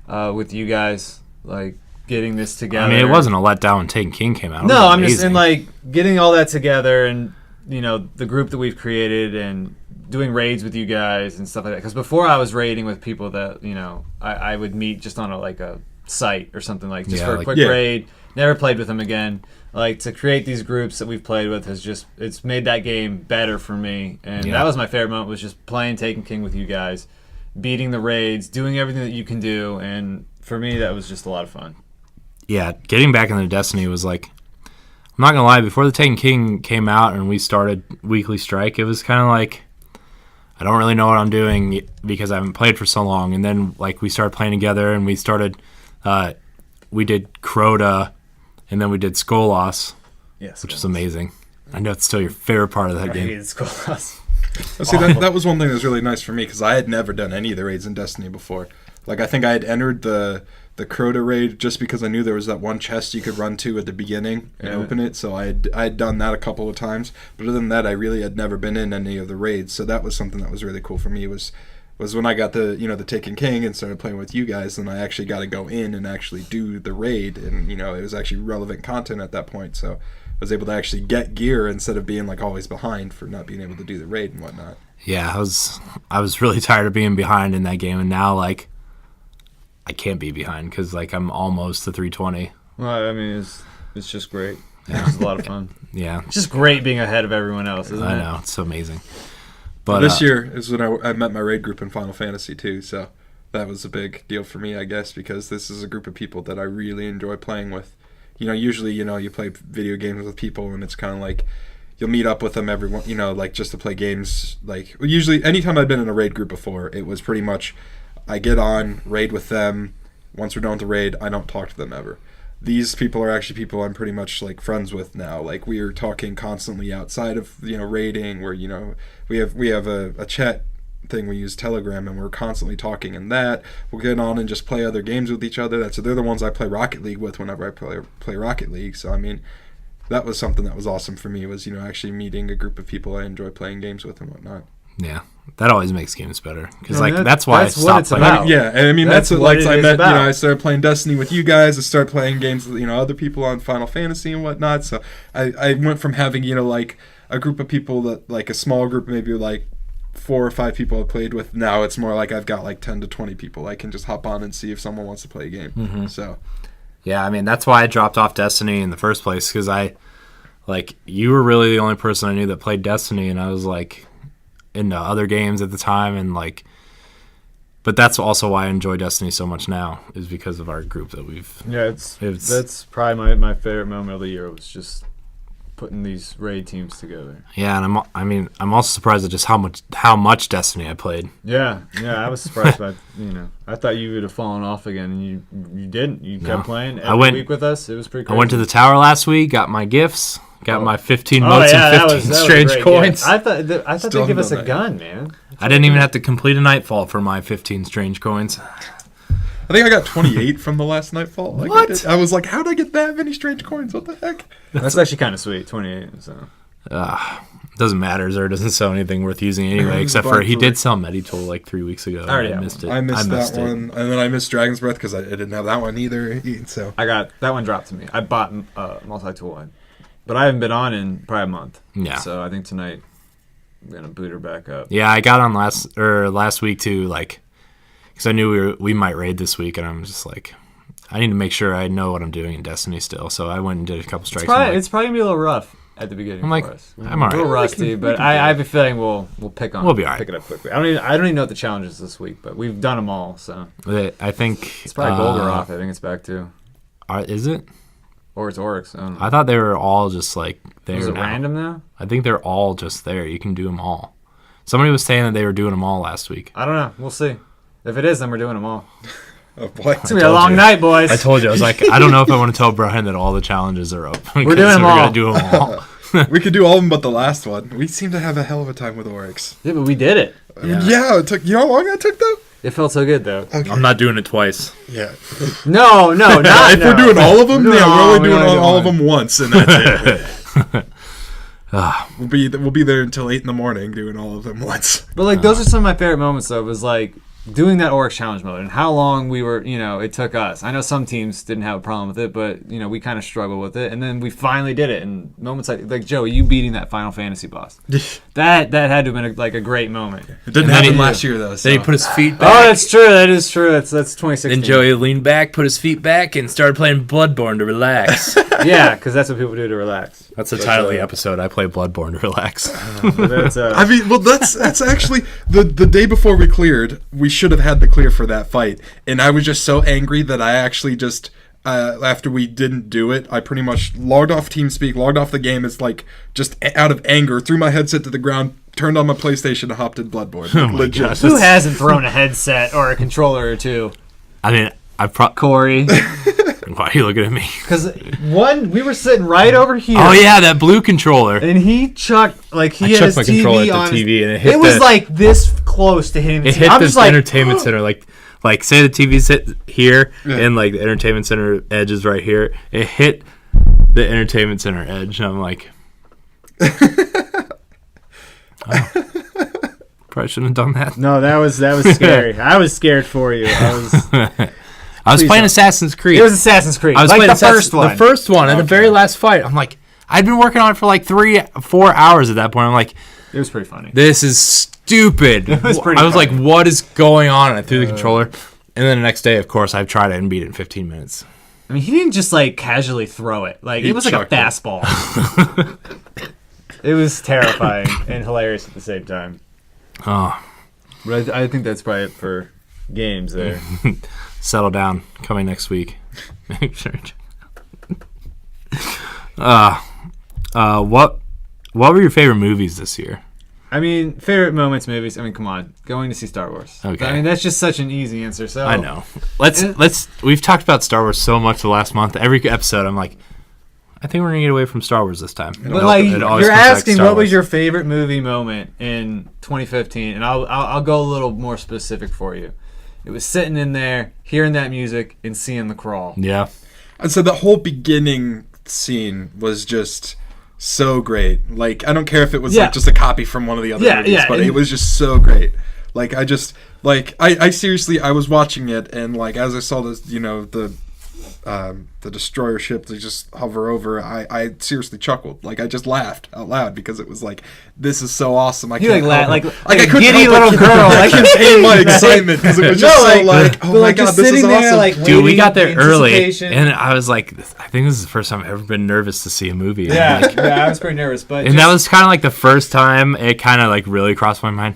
with you guys, like getting this together. I mean, it wasn't a letdown when Taken King came out. No, I'm just in like getting all that together, and the group that we've created and doing raids with you guys and stuff like that. Because before I was raiding with people that I would meet just on a site or something, like just for a quick raid. Never played with them again. Like, to create these groups that we've played with it's made that game better for me. And that was my favorite moment, was just playing Taken King with you guys, beating the raids, doing everything that you can do. And for me, that was just a lot of fun. Yeah, getting back into Destiny was like, I'm not gonna lie, before the Taken King came out and we started Weekly Strike, it was kind of like, I don't really know what I'm doing because I haven't played for so long. And then like we started playing together, and we did Crota, and then we did Skolas, which was amazing. I know it's still your favorite part of that game. I hated Skolas. See, that was one thing that was really nice for me, because I had never done any of the raids in Destiny before. Like, I think I had entered the Crota raid just because I knew there was that one chest you could run to at the beginning and open it, so I had done that a couple of times. But other than that, I really had never been in any of the raids, so that was something that was really cool for me, was when I got the Taken King and started playing with you guys, and I actually got to go in and actually do the raid, and it was actually relevant content at that point, so I was able to actually get gear instead of being like always behind for not being able to do the raid and whatnot. Yeah, I was really tired of being behind in that game, and now like I can't be behind because like I'm almost to 320. Well, I mean, it's just great. It's a lot of fun. Yeah, it's just great being ahead of everyone else, isn't it? I know, it's so amazing. But this year is when I met my raid group in Final Fantasy too, so that was a big deal for me, I guess, because this is a group of people that I really enjoy playing with. Usually, you play video games with people, and it's kind of like you'll meet up with them like just to play games. Like, usually, anytime I've been in a raid group before, it was pretty much I get on, raid with them. Once we're done with the raid, I don't talk to them ever. These people are actually people I'm pretty much like friends with now. Like, we are talking constantly outside of raiding, where we have a chat thing, we use Telegram, and we're constantly talking in that. We'll get on and just play other games with each other. They're the ones I play Rocket League with whenever I play Rocket League. So I mean, that was something that was awesome for me, was actually meeting a group of people I enjoy playing games with and whatnot. Yeah, that always makes games better, because that's that's why I what stopped it's playing. about. I mean that's what I met. About. I started playing Destiny with you guys. I started playing games with other people on Final Fantasy and whatnot. So I went from having like a group of people that, like a small group, maybe like 4 or 5 people I played with. Now it's more like I've got like 10 to 20 people I can just hop on and see if someone wants to play a game. Mm-hmm. So yeah, I mean that's why I dropped off Destiny in the first place, because you were really the only person I knew that played Destiny, and I was like into other games at the time, and like, but that's also why I enjoy Destiny so much now, is because of our group that we've. Yeah, that's probably my favorite moment of the year, was just putting these raid teams together. Yeah, and I'm also surprised at just how much Destiny I played. Yeah, I was surprised by I thought you would have fallen off again, and you didn't. You kept playing every week with us. It was pretty crazy. I went to the tower last week, got my gifts. Got my 15 motes and 15 that strange coins. I thought they'd give us a gun, man. I didn't even have to complete a nightfall for my 15 strange coins. I think I got 28 from the last nightfall. What? I was like, how'd I get that many strange coins? What the heck? That's actually kind of sweet, 28. So doesn't matter. Zer doesn't sell anything worth using anyway, except for he did sell Meditool like 3 weeks ago. I missed it. I missed that one, and then I missed Dragon's Breath because I didn't have that one either. So I got that one dropped to me. I bought multi-tool, but I haven't been on in probably a month. Yeah. So I think tonight I'm gonna boot her back up. Yeah, I got on last week too, like, because I knew we might raid this week, and I'm just like, I need to make sure I know what I'm doing in Destiny still. So I went and did a couple strikes. It's probably gonna be a little rough at the beginning for us. I'm alright. A little rusty, but I have a feeling we'll pick on. We'll be alright. Pick it up quickly. I don't even know what the challenge is this week, but we've done them all. So I think it's probably Golgoroth. I think it's back too. Is it? Or it's Oryx. I don't know. I thought they were all just like there. Is it now. random now? I think they're all just there. You can do them all. Somebody was saying that they were doing them all last week. I don't know. We'll see. If it is, then we're doing them all. Oh boy, It's gonna be a long night, boys. I told you. I was like, I don't know if I want to tell Brian that all the challenges are open. We're doing them all. We're gonna do them all. we could do all of them but the last one. We seem to have a hell of a time with Oryx. Yeah, but we did it. Yeah, it took. You know how long that took though? It felt so good though. Okay. I'm not doing it twice. Yeah. No, not If we're doing all of them, No, yeah, we're only we doing only do all of one. them once, and that's it. We'll be there until 8 a.m. doing all of them once. But like those are some of my favorite moments though, was like doing that Oryx challenge mode and how long we were, it took us. I know some teams didn't have a problem with it, but we kind of struggled with it, and then we finally did it. And moments like Joey, you beating that Final Fantasy boss, that had to have been a great moment. It didn't happen last year though. So. Then he put his feet Oh, back. that's true. That is true. That's 2016. Then Joey leaned back, put his feet back, and started playing Bloodborne to relax. Yeah, because that's what people do to relax. That's the title of the episode. I play Bloodborne to relax. I mean, well, that's actually the day before we cleared. We should have had the clear for that fight, and I was just so angry that I actually just after we didn't do it, I pretty much logged off TeamSpeak, logged off the game. It's like just out of anger, threw my headset to the ground, turned on my PlayStation, and hopped in Bloodborne. Oh my Legit. gosh. Who hasn't thrown a headset or a controller or two? I mean, Corey. Why are you looking at me? Because we were sitting right over here. Oh yeah, that blue controller. And he chucked I had chucked his my TV controller at on. the TV, and it hit. It was like this close to hitting the it TV. hit I'm this just like, entertainment center, like say the TV's hit here, and like the entertainment center edge is right here. It hit the entertainment center edge, and I'm like, probably shouldn't have done that. No, that was scary. I was scared for you. I was playing Assassin's Creed. It was Assassin's Creed. I was like playing the first one. The first one, and the very last fight. I'm like, I'd been working on it for like 3-4 hours at that point. I'm like, It was pretty funny. this is stupid. It was pretty I was funny. like, what is going on? And I threw the controller. And then the next day, of course, I've tried it and beat it in 15 minutes. I mean, he didn't just like casually throw it. Like He it was like a chucked it. fastball. It was terrifying and hilarious at the same time. Oh, But I think that's probably it for games there. settle down. Coming next week. What were your favorite movies this year? I mean, favorite moments, movies. I mean, come on, going to see Star Wars. Okay. I mean, that's just such an easy answer. So I know. We've talked about Star Wars so much the last month. Every episode, I'm like, I think we're gonna get away from Star Wars this time. But like, It always you're comes back to asking Star what was Wars. your favorite movie moment in 2015, and I'll go a little more specific for you. It was sitting in there, hearing that music, and seeing the crawl. Yeah. And so the whole beginning scene was just so great. Like, I don't care if it was Yeah. like just a copy from one of the other Yeah, movies, yeah, but and- it was just so great. Like, I seriously, I was watching it, and like as I saw this, the destroyer ship to just hover over, I seriously chuckled. Like, I just laughed out loud because it was like, this is so awesome. I You can't like help like it. a I couldn't giddy help little it. girl, I like contained my excitement because it was just so like, oh but, my god, just this is sitting there, awesome. like, Dude, we waiting got with there the early, anticipation. and I was like, I think this is the first time I've ever been nervous to see a movie. Yeah, Like, yeah, I was pretty nervous, but and that was kind of like the first time it kind of like really crossed my mind.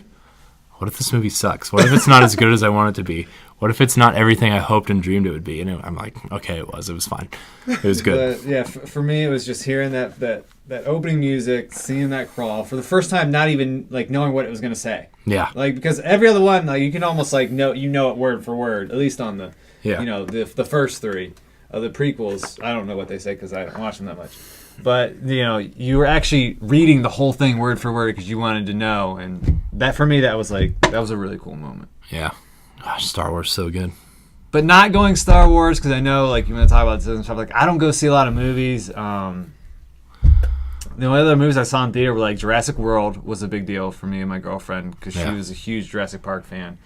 What if this movie sucks? What if it's not as good as I want it to be? What if it's not everything I hoped and dreamed it would be? And I'm like, okay, it was fine. It was good. But yeah, for me, it was just hearing that opening music, seeing that crawl for the first time, not even like knowing what it was gonna say. Yeah. Like, because every other one, like, you can almost like know it word for word, at least on the the first three of the prequels. I don't know what they say because I don't watch them that much. But you were actually reading the whole thing word for word because you wanted to know, and that for me that was a really cool moment. Yeah. Gosh, Star Wars so good. But not going Star Wars because I know like you want to talk about this and stuff. Like, I don't go see a lot of movies. The only other movies I saw in theater were like Jurassic World was a big deal for me and my girlfriend because she was a huge Jurassic Park fan.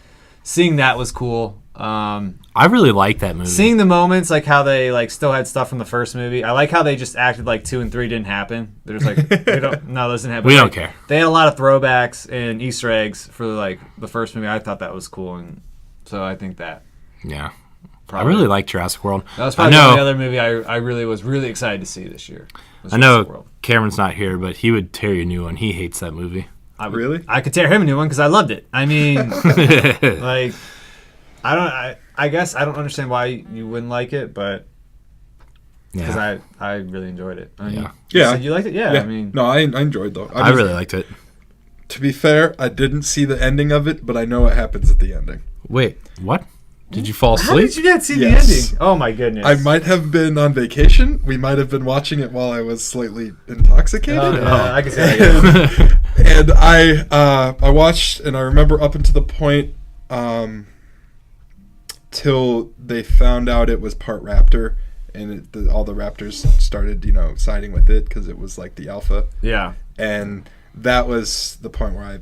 Seeing that was cool. I really like that movie. Seeing the moments, like how they like still had stuff from the first movie. I like how they just acted like 2 and 3 didn't happen. They're just like, this didn't happen. We don't Like, care. They had a lot of throwbacks and Easter eggs for like the first movie. I thought that was cool, and so I think that. Yeah. Probably. I really like Jurassic World. That was probably the only other movie I really was really excited to see this year. I know Cameron's not here, but he would tear you a new one. He hates that movie. Really? I could tear him a new one because I loved it. I mean, like, I guess I don't understand why you wouldn't like it, but because I really enjoyed it. I mean, Yeah. you said you liked it? Yeah. I mean, no, I enjoyed though. I really liked it. To be fair, I didn't see the ending of it, but I know what happens at the ending. Wait, what? Did you fall how asleep? did you not see Yes. the ending? Oh my goodness! I might have been on vacation. We might have been watching it while I was slightly intoxicated. I can see that. And I watched, and I remember up until the point till they found out it was part raptor, and all the raptors started, siding with it because it was like the alpha. Yeah. And that was the point where I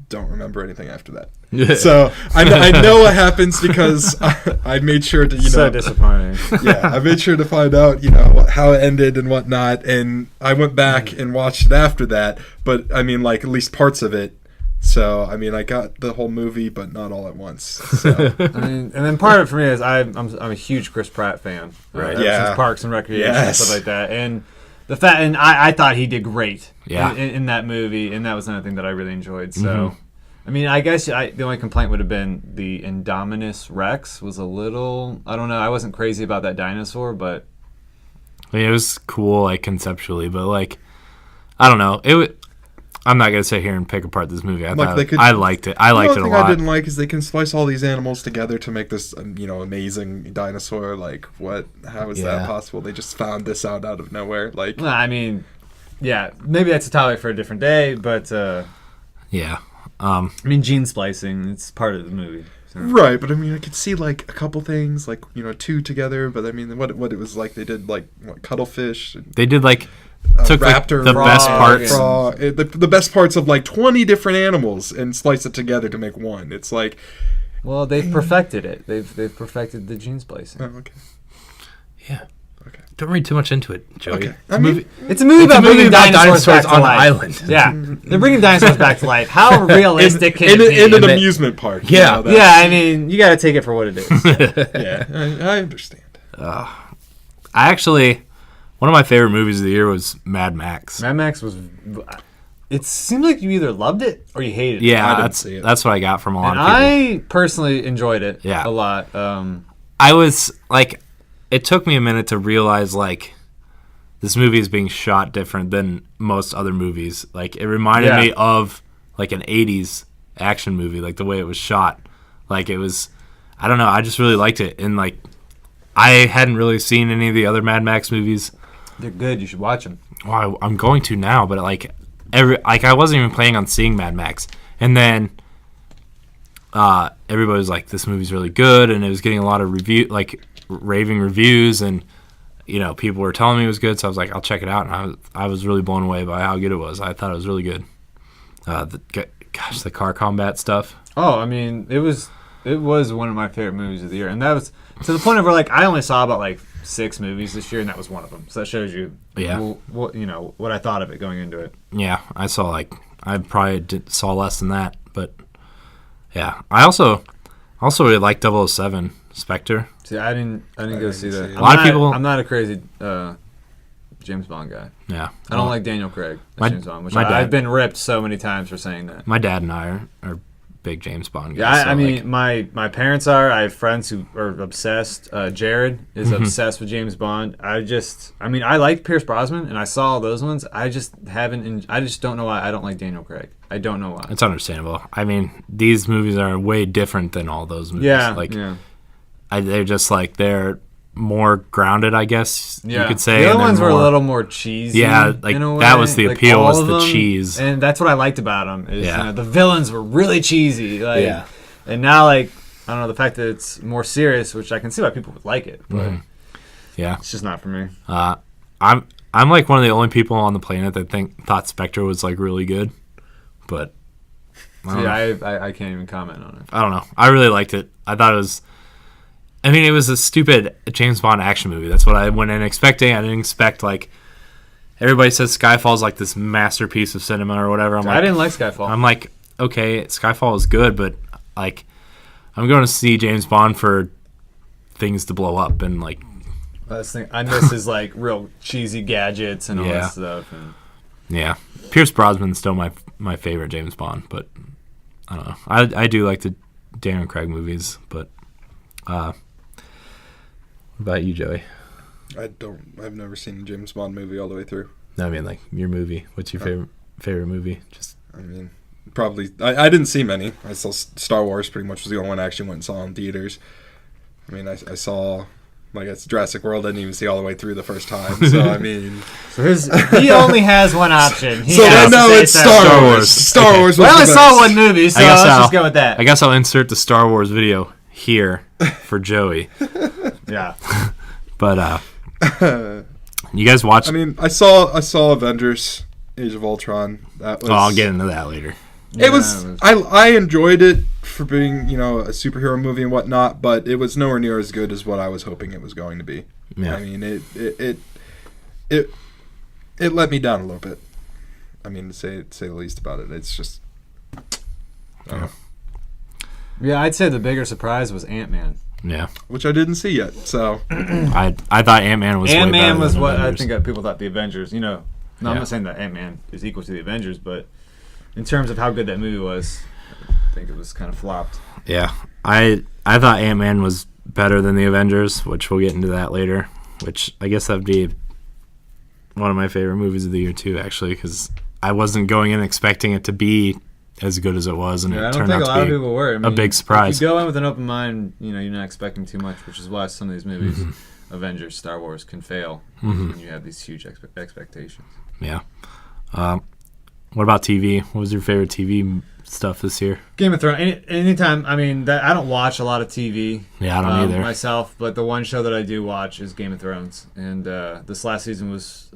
don't remember anything after that. So I know what happens because I made sure to, so disappointing. Yeah, I made sure to find out, how it ended and whatnot, and I went back and watched it after that. But I mean, like at least parts of it. So I mean, I got the whole movie, but not all at once. So. I mean, and then part of it for me is I'm a huge Chris Pratt fan. Right. Ever Yeah. since Parks and Recreation and Yes. stuff like that, and the fact, and I thought he did great. Yeah. In that movie, and that was another thing that I really enjoyed. So. I mean, I guess the only complaint would have been the Indominus Rex was a little... I don't know. I wasn't crazy about that dinosaur, but... I mean, it was cool, like, conceptually, but, like, I don't know. I'm not going to sit here and pick apart this movie. I liked it. I liked it a The only thing lot. I didn't like is they can splice all these animals together to make this, amazing dinosaur. Like, what? How is that possible? They just found this out of nowhere. Like, Well, I mean, yeah, maybe that's a topic for a different day, but... Yeah. I mean, gene splicing, it's part of the movie. So. right, but I mean, I could see like a couple things, like two together. But I mean, what it was like, they did like cuttlefish. They did, like, took raptor, like, the frog, best parts. frog, the best parts of like 20 different animals and splice it together to make one. It's like, Well, they've perfected it. They've perfected the gene splicing. oh, okay. Yeah. Okay. Don't read too much into it, Joey. Okay. It's a movie. It's a movie about bringing dinosaurs back to on an life. island. Yeah, they're bringing dinosaurs back to life. How realistic can it be? in an amusement park. Yeah. Yeah, I mean, you got to take it for what it is. Yeah, I understand. One of my favorite movies of the year was Mad Max. Mad Max was... It seemed like you either loved it or you hated it. Yeah, I didn't see it. that's what I got from a lot And of people. I personally enjoyed it Yeah. a lot. I was like, it took me a minute to realize like this movie is being shot different than most other movies. Like it reminded me of like an 80s action movie, like the way it was shot. Like it was, I don't know, I just really liked it. And like I hadn't really seen any of the other Mad Max movies. They're good. You should watch them. Well, I'm going to now, but like I wasn't even planning on seeing Mad Max. And then everybody was like, this movie's really good, and it was getting a lot of raving reviews, and people were telling me it was good, so I was like, I'll check it out, and I was really blown away by how good it was. I thought it was really good. The car combat stuff. Oh, I mean, it was one of my favorite movies of the year, and that was to the point of where like I only saw about like 6 movies this year, and that was one of them. So that shows you, what I thought of it going into it. Yeah, I probably saw less than that, but yeah, I also really like 007 Spectre. See, I didn't go see that. A lot of people. I'm not a crazy James Bond guy. Yeah, I don't like Daniel Craig as James Bond, which I've been ripped so many times for saying that. My dad and I are big James Bond guys. Yeah, so I mean, my parents are. I have friends who are obsessed. Jared is obsessed with James Bond. I like Pierce Brosnan, and I saw all those ones. I just haven't. I just don't know why I don't like Daniel Craig. I don't know why. It's understandable. I mean, these movies are way different than all those movies. Yeah, they're just like they're more grounded, I guess you could say. The other ones were a little more cheesy. Yeah, like in a way. that was the Like, appeal, all was of the them, cheese. and that's what I liked about them. Is, the villains were really cheesy. Like, and now like I don't know, the fact that it's more serious, which I can see why people would like it, but it's just not for me. I'm like one of the only people on the planet that thought Spectre was like really good, but I can't even comment on it. I don't know. I really liked it. I thought it was. I mean, it was a stupid James Bond action movie. That's what I went in expecting. I didn't expect like everybody says Skyfall's like this masterpiece of cinema or whatever. I didn't like Skyfall. I'm like, okay, Skyfall is good, but like, I'm going to see James Bond for things to blow up and like. I miss his like real cheesy gadgets and all that stuff. And... Yeah, Pierce Brosnan's still my favorite James Bond, but I don't know. I do like the Daniel Craig movies, but. What about you, Joey? I've never seen a James Bond movie all the way through. No, I mean, like, your movie. What's your favorite movie? I mean, probably... I didn't see many. I saw Star Wars pretty much was the only one I actually went and saw in theaters. I mean, I saw... Like, it's Jurassic World. I didn't even see all the way through the first time. So, I mean... He only has one option. It's Star Wars. Star Wars was I only the saw best. one movie, so let's just go with that. I guess I'll insert the Star Wars video here for Joey. Yeah. But, you guys watch... I mean, I saw Avengers, Age of Ultron. That was... I'll get into that later. It was... I enjoyed it for being, a superhero movie and whatnot, but it was nowhere near as good as what I was hoping it was going to be. Yeah. I mean, it let me down a little bit. I mean, to say the least about it. It's just... I don't know. Yeah, I'd say the bigger surprise was Ant-Man. Yeah. Which I didn't see yet, so... I thought Ant-Man was Ant-Man was than what Avengers. I think people thought the Avengers, No, I'm not saying that Ant-Man is equal to the Avengers, but in terms of how good that movie was, I think it was kind of flopped. Yeah. I thought Ant-Man was better than the Avengers, which we'll get into that later, which I guess that'd be one of my favorite movies of the year, too, actually, because I wasn't going in expecting it to be as good as it was, and it turned out to be I don't think a lot of people were. I mean, a big surprise. If you go in with an open mind, you're not expecting too much, which is why some of these movies, Avengers, Star Wars, can fail when you have these huge expectations. Yeah. What about TV? What was your favorite TV stuff this year? Game of Thrones. Anytime, I don't watch a lot of TV. Yeah, I don't either. Myself, but the one show that I do watch is Game of Thrones. And this last season was...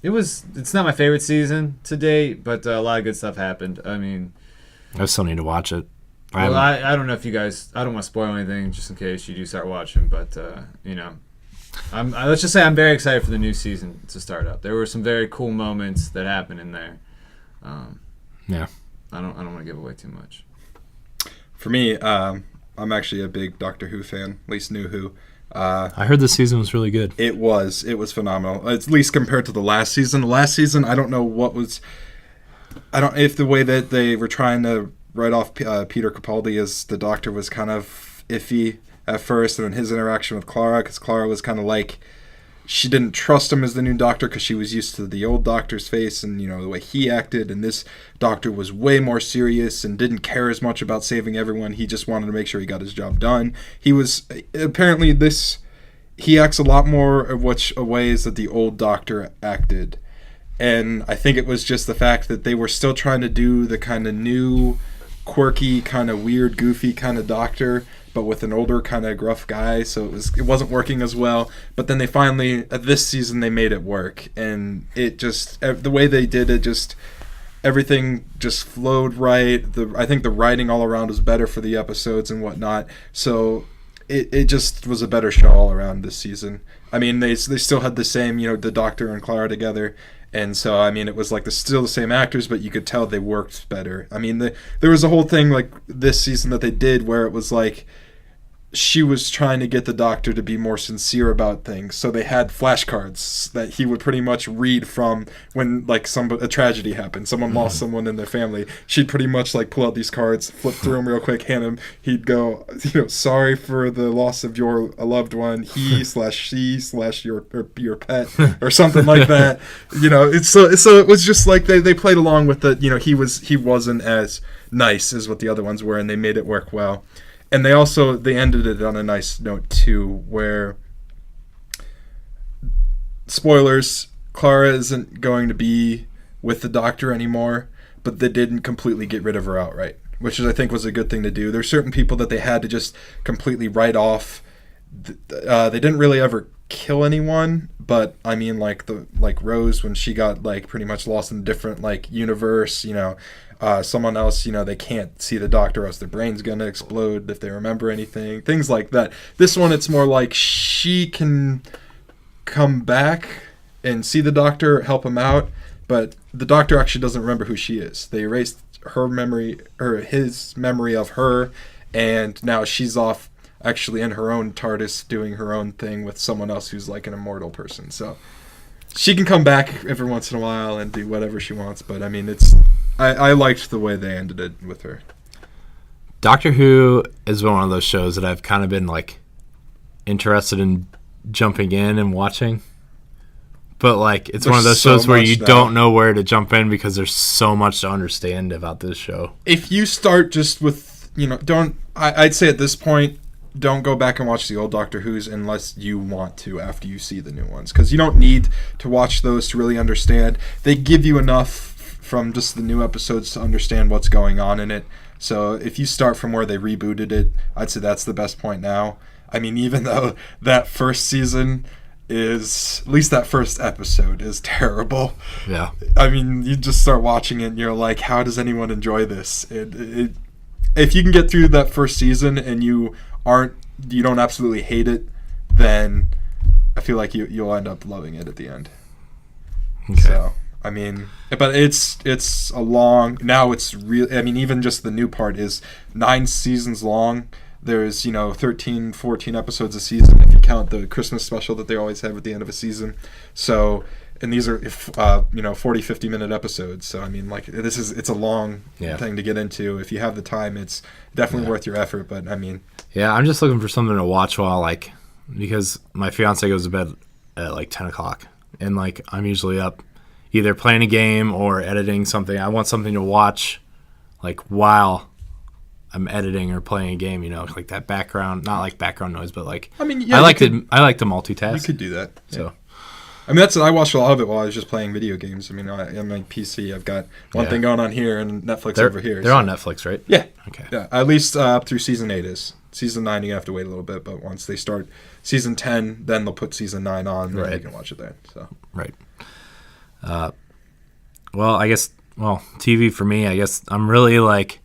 It's not my favorite season to date, but a lot of good stuff happened. I mean... I still need to watch it. I don't know if you guys... I don't want to spoil anything just in case you do start watching, but, let's just say I'm very excited for the new season to start up. There were some very cool moments that happened in there. Yeah. I don't want to give away too much. For me, I'm actually a big Doctor Who fan, at least New Who. I heard this season was really good. It was phenomenal, at least compared to the last season. The last season, I don't know if the way that they were trying to write off Peter Capaldi as the Doctor was kind of iffy at first, and then his interaction with Clara, because Clara was kind of like, she didn't trust him as the new Doctor because she was used to the old Doctor's face and, the way he acted, and this Doctor was way more serious and didn't care as much about saving everyone. He just wanted to make sure he got his job done. He was, apparently he acts a lot more of ways that the old Doctor acted. And I think it was just the fact that they were still trying to do the kind of new, quirky, kind of weird, goofy kind of Doctor, but with an older kind of gruff guy, so it wasn't working as well. But then they finally, this season, they made it work, and it just, the way they did it, just everything just flowed right. I think the writing all around was better for the episodes and whatnot, so it just was a better show all around this season. I mean, they still had the same, the Doctor and Clara together. And so, I mean, it was like still the same actors, but you could tell they worked better. I mean, there was a whole thing like this season that they did where it was like she was trying to get the Doctor to be more sincere about things. So they had flashcards that he would pretty much read from when like a tragedy happened. Someone lost someone in their family. She'd pretty much like pull out these cards, flip through them real quick, hand him. He'd go, sorry for the loss of your loved one. He/she/your pet or something like that. So it was just like they played along with the. He wasn't as nice as what the other ones were, and they made it work well. And they ended it on a nice note, too, where, spoilers, Clara isn't going to be with the Doctor anymore, but they didn't completely get rid of her outright, which I think was a good thing to do. There's certain people that they had to just completely write off. They didn't really ever kill anyone, but I mean, like Rose, when she got like pretty much lost in a different like universe, someone else, they can't see the Doctor, or else their brain's gonna explode if they remember anything, things like that. This one, it's more like she can come back and see the Doctor, help him out, but the Doctor actually doesn't remember who she is. They erased his memory of her, and now she's off actually in her own TARDIS doing her own thing with someone else who's like an immortal person. So she can come back every once in a while and do whatever she wants, but I mean, I liked the way they ended it with her. Doctor Who is one of those shows that I've kind of been like interested in jumping in and watching. But like it's one of those There's shows so where much you now. don't know where to jump in because there's so much to understand about this show. If you start just with, I'd say at this point, don't go back and watch the old Doctor Who's unless you want to after you see the new ones. Because you don't need to watch those to really understand. They give you enough from just the new episodes to understand what's going on in it. So if you start from where they rebooted it, I'd say that's the best point now. I mean, even though that first season is, at least that first episode is terrible. Yeah. I mean, you just start watching it and you're like, how does anyone enjoy this? If you can get through that first season and you don't absolutely hate it, then I feel like you'll end up loving it at the end. Okay. So, I mean, but it's a long, now it's real. I mean, even just the new part is 9 seasons long. There's 13, 14 episodes a season if you count the Christmas special that they always have at the end of a season. So, and these are 40, 50-minute episodes. So I mean, like, it's a long thing to get into. If you have the time, it's definitely worth your effort. But I mean, yeah, I'm just looking for something to watch while, like, because my fiance goes to bed at like 10 o'clock, and like I'm usually up either playing a game or editing something. I want something to watch, like, while I'm editing or playing a game, like that background, not like background noise, but like, I mean, I like to multitask. You could do that. So, I mean, I watched a lot of it while I was just playing video games. I mean, on my PC, I've got one thing going on here and Netflix over here. They're on Netflix, right? Yeah. Okay. Yeah, at least up through season 8 is. Season 9, you have to wait a little bit, but once they start season 10, then they'll put season 9 on, and you can watch it there. So. Right. TV for me, I guess I'm really like,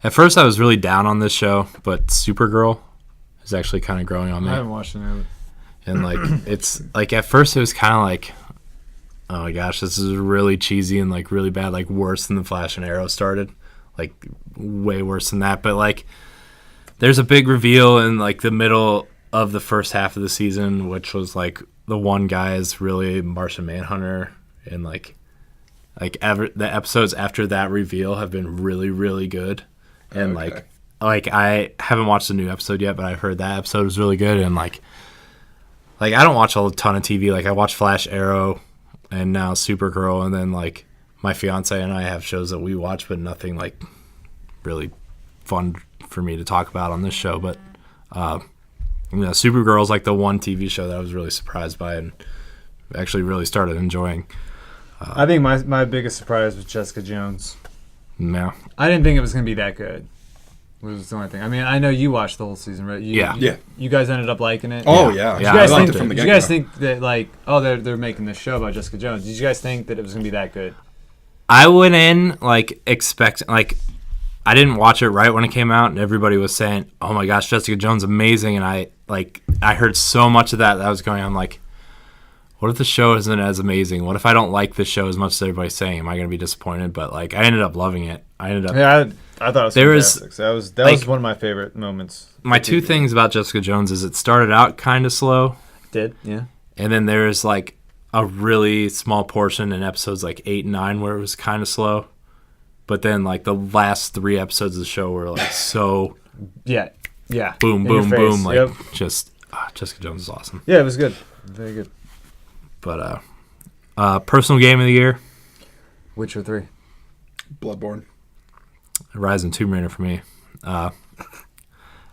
at first I was really down on this show, but Supergirl is actually kind of growing on me. I haven't watched it yet. And like, it's like, at first it was kind of like, oh my gosh, this is really cheesy and like really bad, like worse than the Flash and Arrow started, like way worse than that. But like, there's a big reveal in like the middle of the first half of the season, which was like the one guy is really Martian Manhunter, and the episodes after that reveal have been really, really good. And like I haven't watched the new episode yet, but I heard that episode was really good. And like I don't watch a ton of TV. Like I watch Flash, Arrow, and now Supergirl, and then like my fiance and I have shows that we watch, but nothing like really fun for me to talk about on this show. But Supergirl is like the one TV show that I was really surprised by and actually really started enjoying. I think my biggest surprise was Jessica Jones. Yeah. I didn't think it was going to be that good. Was the only thing. I mean, I know you watched the whole season, right? You guys ended up liking it. Oh yeah. Did you guys think? From the Did you guys think that like, oh, they're making this show about Jessica Jones? Did you guys think that it was going to be that good? I went in like expecting, like, I didn't watch it right when it came out, and everybody was saying, "Oh my gosh, Jessica Jones, amazing!" And I heard so much of that I was going, I'm like, what if the show isn't as amazing? What if I don't like this show as much as everybody's saying? Am I going to be disappointed? But like, I ended up loving it. Yeah, I thought it was fantastic. That was one of my favorite moments. My two things about Jessica Jones is it started out kind of slow. Yeah. And then there's like a really small portion in episodes like 8 and 9 where it was kind of slow. But then like the last 3 episodes of the show were like so yeah, boom, in your boom, face. boom, like Yep. just Jessica Jones is awesome. Yeah, it was good, very good. But personal game of the year, Witcher 3, Bloodborne. Rise and Tomb Raider for me.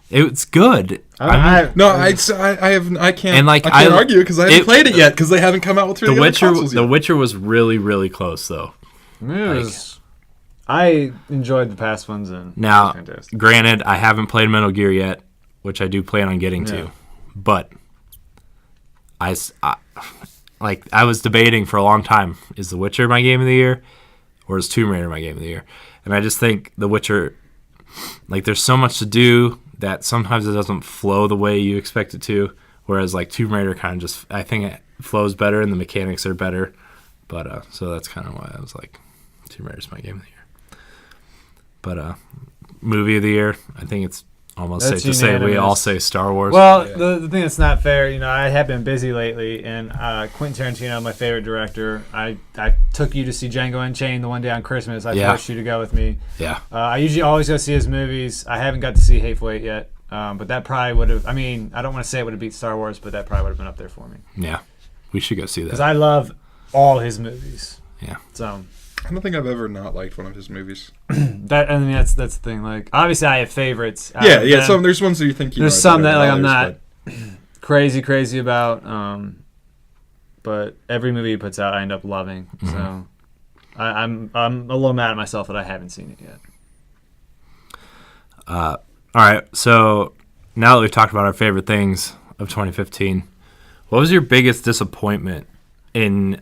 It's good. I can't. And like, I can't argue because I haven't played it yet because they haven't come out with The Witcher was really, really close though. I enjoyed the past ones, and now, granted, I haven't played Metal Gear yet, which I do plan on getting to, but I was debating for a long time: is The Witcher my game of the year, or is Tomb Raider my game of the year? And I just think The Witcher, like, there's so much to do that sometimes it doesn't flow the way you expect it to, whereas like Tomb Raider kind of just, I think it flows better and the mechanics are better. But so that's kind of why I was like, Tomb Raider's my game of the year. But movie of the year, I think it's almost safe to say we all say Star Wars. Well, the thing that's not fair, I have been busy lately, and Quentin Tarantino, my favorite director, I took you to see Django Unchained the one day on Christmas. I forced you to go with me. Yeah. I usually always go see his movies. I haven't got to see Hateful Eight yet. But that probably would have. I mean, I don't want to say it would have beat Star Wars, but that probably would have been up there for me. Yeah, we should go see that. Because I love all his movies. Yeah. So I don't think I've ever not liked one of his movies. that's the thing. Like, obviously, I have favorites. Yeah. Some there's ones that you think there's some that like I'm not crazy about. But every movie he puts out, I end up loving. Mm-hmm. So I'm a little mad at myself that I haven't seen it yet. All right. So now that we've talked about our favorite things of 2015, what was your biggest disappointment in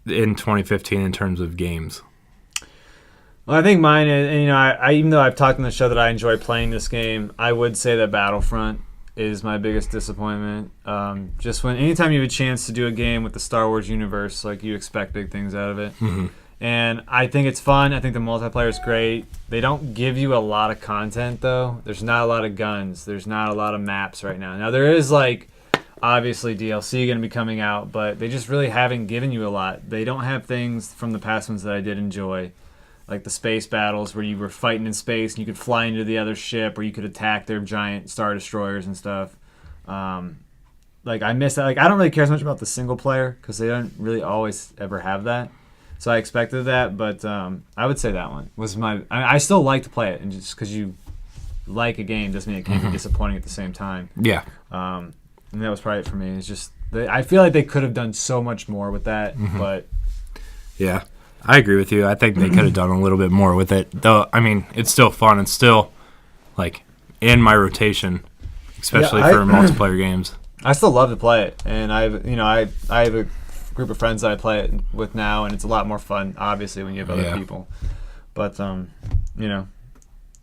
2015 in terms of games? Well, I think mine is, and, I even though I've talked on the show that I enjoy playing this game, I would say that Battlefront is my biggest disappointment. Just anytime you have a chance to do a game with the Star Wars universe, like, you expect big things out of it. Mm-hmm. And I think it's fun. I think the multiplayer is great. They don't give you a lot of content, though. There's not a lot of guns. There's not a lot of maps right now. Now, there is, obviously DLC going to be coming out, but they just really haven't given you a lot. They don't have things from the past ones that I did enjoy, like the space battles where you were fighting in space and you could fly into the other ship, or you could attack their giant Star Destroyers and stuff. I miss that. I don't really care as much about the single player because they don't really always ever have that. So I expected that, but I would say that one was I still like to play it, and just because you like a game doesn't mean it can't be disappointing at the same time. Yeah. And that was probably it for me. It's just I feel like they could have done so much more with that, but yeah, I agree with you. I think they could have done a little bit more with it, though. I mean, it's still fun. It's still in my rotation, especially for multiplayer games. I still love to play it, and I have a group of friends that I play it with now, and it's a lot more fun, obviously, when you have other people. But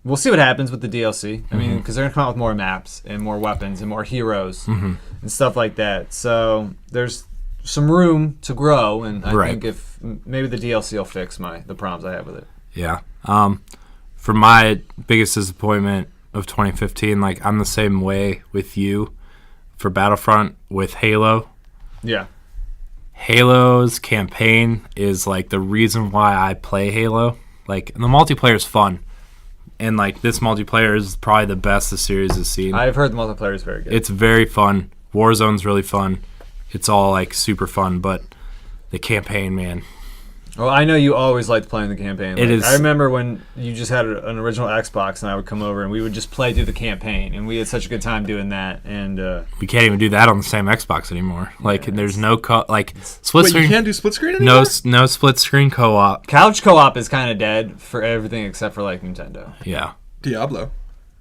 we'll see what happens with the DLC. I mean, because they're gonna come out with more maps and more weapons and more heroes and stuff like that. So there's some room to grow, and I think if maybe the DLC will fix the problems I have with it. Yeah. For my biggest disappointment of 2015, I'm the same way with you for Battlefront with Halo. Yeah. Halo's campaign is the reason why I play Halo. The multiplayer is fun, and this multiplayer is probably the best the series has seen. I've heard the multiplayer is very good. It's very fun. Warzone's really fun. It's all super fun, but the campaign, man. Well, I know you always liked playing the campaign. It is. I remember when you just had an original Xbox, and I would come over, and we would just play through the campaign, and we had such a good time doing that. And we can't even do that on the same Xbox anymore. There's no split screen. You can't do split screen anymore? No split screen co-op. Couch co-op is kind of dead for everything except for Nintendo. Yeah. Diablo.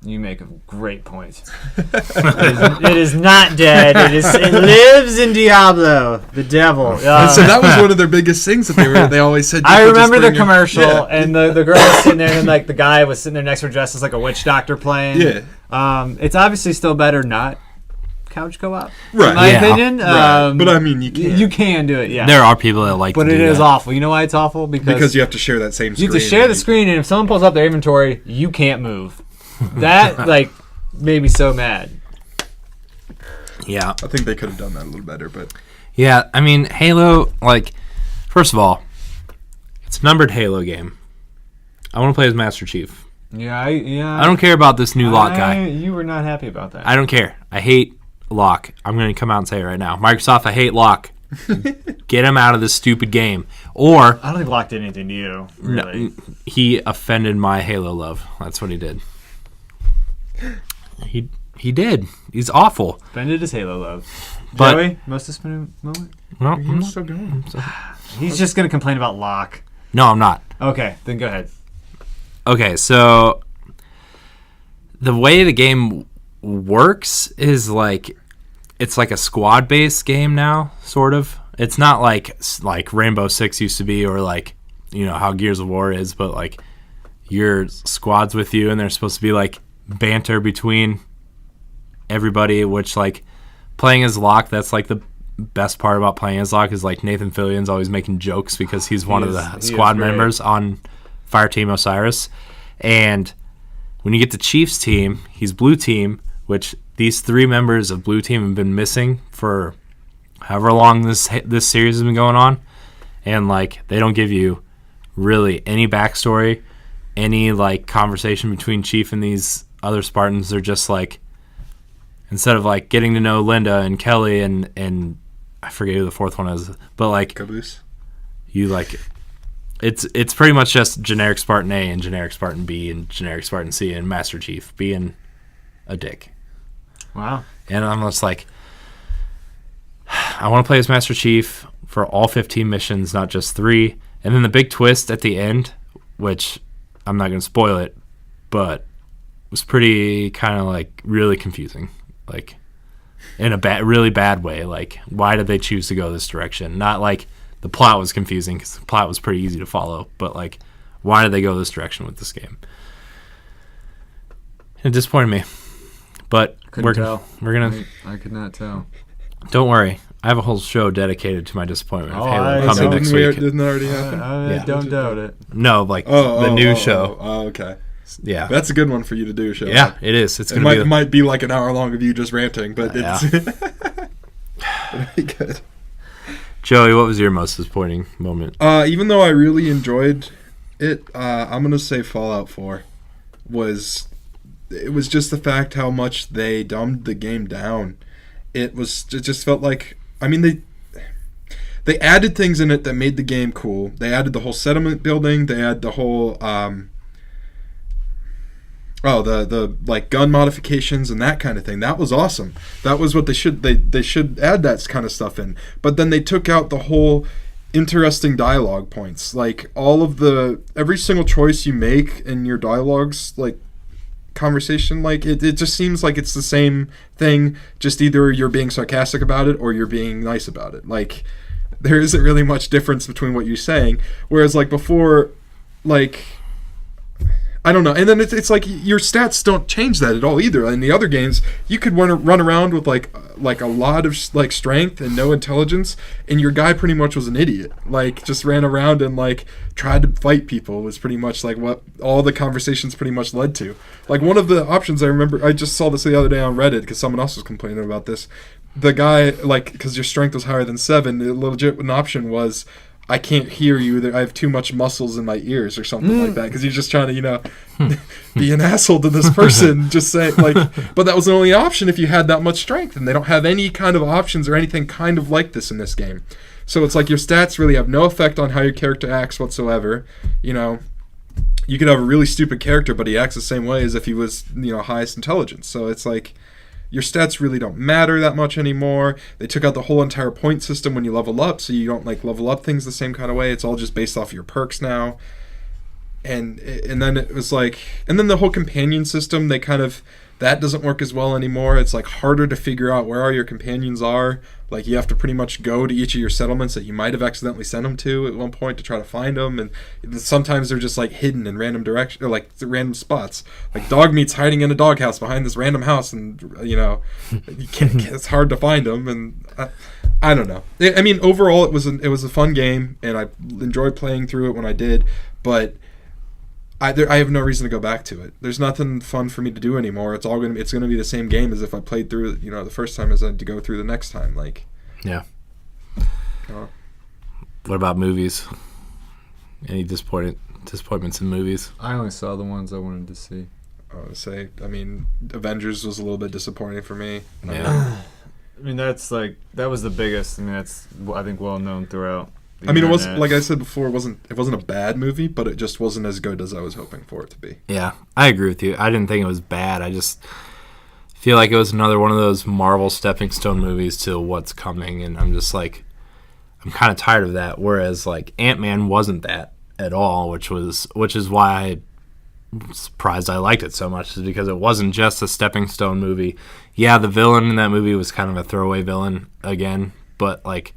You make a great point. It is not dead. It lives in Diablo, the devil. And so that was one of their biggest things that they always said. I remember the commercial, and the girl was sitting there, and the guy was sitting there next to her dressed as a witch doctor playing. Yeah. It's obviously still better not couch co-op, right? In my opinion. Right. But I mean, you can do it. Yeah. There are people that like. But to do it is that. awful. You know why it's awful? Because you have to share that same screen. You have to share the screen, and if someone pulls up their inventory, you can't move. That made me so mad. Yeah, I think they could have done that a little better, but yeah, I mean, Halo. First of all, it's a numbered Halo game. I want to play as Master Chief. Yeah. I don't care about this new Locke guy. You were not happy about that. I don't care. I hate Locke. I'm going to come out and say it right now. Microsoft, I hate Locke. Get him out of this stupid game. Or I don't think Locke did anything to you. Really. No, he offended my Halo love. That's what he did. He did. He's awful. Offended his Halo love. But, Joey, most disappointing moment? No, he's still going. He's just going to complain about Locke. No, I'm not. Okay, then go ahead. Okay, so the way the game works is it's a squad-based game now, sort of. It's not like Rainbow Six used to be, or how Gears of War is, but your squad's with you, and there's supposed to be banter between everybody, which playing as Locke, that's the best part about playing as Locke is Nathan Fillion's always making jokes because he's one of the squad members on Fireteam Osiris. And when you get to Chief's team, he's blue team, which these three members of blue team have been missing for however long this series has been going on, and they don't give you really any backstory, any conversation between Chief and these other Spartans, they're just like, instead of like getting to know Linda and Kelly and I forget who the fourth one is, but like Caboose. You like it's pretty much just generic Spartan A and generic Spartan B and generic Spartan C and Master Chief being a dick. Wow. And I'm just like, I want to play as Master Chief for all 15 missions, not just 3. And then the big twist at the end, which I'm not going to spoil it, but was pretty kind of like really confusing, like in a really bad way. Like, why did they choose to go this direction? Not like the plot was confusing, because the plot was pretty easy to follow, but like, why did they go this direction with this game? It disappointed me, but we're gonna. I could not tell. Don't worry, I have a whole show dedicated to my disappointment of Oh, Halo coming next week. Didn't already happen? Yeah. Don't doubt it. No, like the new show. Oh, okay. Yeah, That's a good one for you to do, show. yeah, it is. It's It gonna might be like an hour long of you just ranting, but it's it'll be good. Joey, what was your most disappointing moment? Even though I really enjoyed it, I'm gonna say Fallout 4 was just the fact how much they dumbed the game down. It just felt like, I mean, they added things in it that made the game cool. They added the whole settlement building. They had the whole the like gun modifications and that kind of thing. That was awesome. That was what they should add that kind of stuff in. But then they took out the whole interesting dialogue points. Like every single choice you make in your dialogues, like conversation, like it just seems like it's the same thing, just either you're being sarcastic about it or you're being nice about it. Like there isn't really much difference between what you're saying, whereas like before, like I don't know. And then it's like your stats don't change that at all either. In the other games, you could run around with like a lot of like strength and no intelligence, and your guy pretty much was an idiot. Like just ran around and like tried to fight people was pretty much like what all the conversations pretty much led to. Like one of the options I remember, I just saw this the other day on Reddit because someone else was complaining about this. The guy, like, because your strength was higher than 7, the legit an option was, I can't hear you. I have too much muscles in my ears or something like that. Because you're just trying to, be an asshole to this person. Just say but that was the only option if you had that much strength. And they don't have any kind of options or anything kind of like this in this game. So it's like your stats really have no effect on how your character acts whatsoever. You could have a really stupid character, but he acts the same way as if he was, highest intelligence. So it's like, your stats really don't matter that much anymore. They took out the whole entire point system when you level up, so you don't like level up things the same kind of way. It's all just based off your perks now. And then it was like, and then the whole companion system, that doesn't work as well anymore. It's like harder to figure out where all your companions are. Like you have to pretty much go to each of your settlements that you might have accidentally sent them to at one point to try to find them. And sometimes they're just like hidden in random direction, or like random spots. Like Dogmeat's hiding in a doghouse behind this random house, and you can't. It's hard to find them. And I don't know. I mean, overall, it was a fun game, and I enjoyed playing through it when I did. But I have no reason to go back to it. There's nothing fun for me to do anymore. It's gonna be the same game as if I played through it, the first time as I had to go through the next time. Like, yeah. What about movies? Any disappointments in movies? I only saw the ones I wanted to see. I mean, Avengers was a little bit disappointing for me. Yeah. I mean, that was the biggest. I mean, that's, I think, well known throughout. I mean, it was, like I said before, it wasn't a bad movie, but it just wasn't as good as I was hoping for it to be. Yeah, I agree with you. I didn't think it was bad. I just feel like it was another one of those Marvel stepping stone movies to what's coming, and I'm just like, I'm kind of tired of that. Whereas like Ant-Man wasn't that at all, which is why I'm surprised I liked it so much, is because it wasn't just a stepping stone movie. Yeah, the villain in that movie was kind of a throwaway villain again, but like,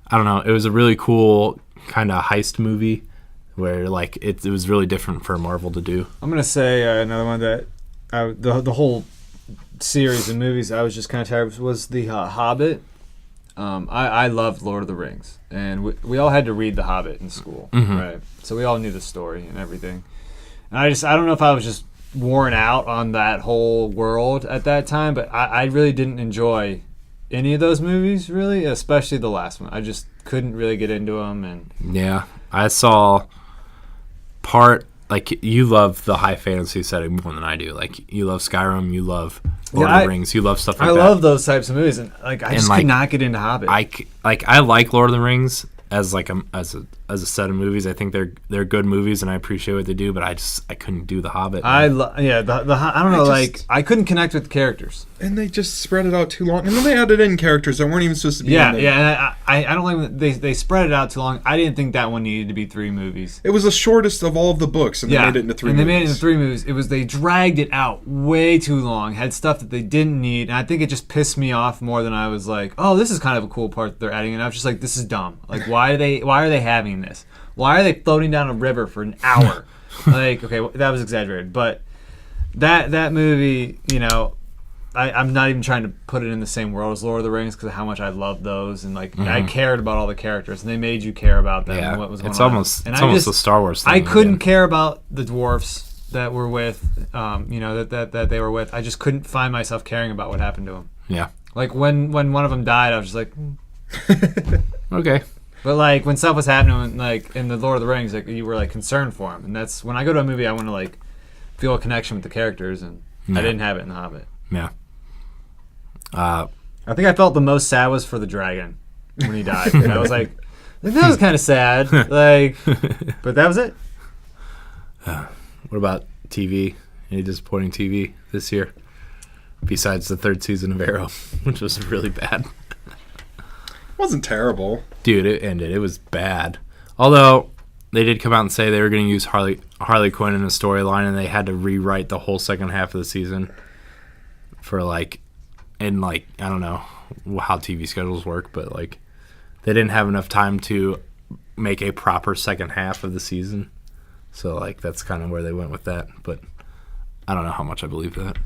I don't know. It was a really cool kind of heist movie where like it was really different for Marvel to do. I'm gonna say another one that the whole series of movies I was just kind of tired of was the Hobbit. I loved Lord of the Rings, and we all had to read the Hobbit in school, right? So we all knew the story and everything. And I don't know if I was just worn out on that whole world at that time, but I really didn't enjoy any of those movies, really, especially the last one. I just couldn't really get into them. And yeah, I saw part like you love the high fantasy setting more than I do. Like you love Skyrim, you love Lord of the Rings, you love stuff like that. I love those types of movies, and like I just could not get into Hobbit. I like Lord of the Rings as like as a set of movies. I think they're good movies, and I appreciate what they do. But I couldn't do the Hobbit. I don't know, like I couldn't connect with the characters. And they just spread it out too long. And then they added in characters that weren't even supposed to be in there. Yeah, and I don't like they spread it out too long. I didn't think that one needed to be 3 movies. It was the shortest of all of the books, and they made it into 3 movies. And they made it into 3 movies. They dragged it out way too long, had stuff that they didn't need, and I think it just pissed me off more than I was like, oh, this is kind of a cool part that they're adding. And I was just like, this is dumb. Like, why are they having this? Why are they floating down a river for an hour? Like, okay, well, that was exaggerated, but that movie, you know, I'm not even trying to put it in the same world as Lord of the Rings because of how much I love those, and like I cared about all the characters, and they made you care about them and what was going on. It's almost a Star Wars thing. I couldn't care about the dwarfs that were with, you know, that they were with. I just couldn't find myself caring about what happened to them. Yeah. Like when one of them died, I was just like, okay. But like when stuff was happening, like in the Lord of the Rings, like you were like concerned for him, and that's when I go to a movie, I want to like feel a connection with the characters, and I didn't have it in The Hobbit. Yeah. I think I felt the most sad was for the dragon when he died. And I was like, that was kind of sad. Like, but that was it. What about TV? Any disappointing TV this year? Besides the 3rd season of Arrow, which was really bad. It wasn't terrible. Dude, it ended. It was bad. Although they did come out and say they were going to use Harley Quinn in a storyline, and they had to rewrite the whole second half of the season for like, and like, I don't know how TV schedules work, but like they didn't have enough time to make a proper second half of the season. So like that's kind of where they went with that, but I don't know how much I believe that.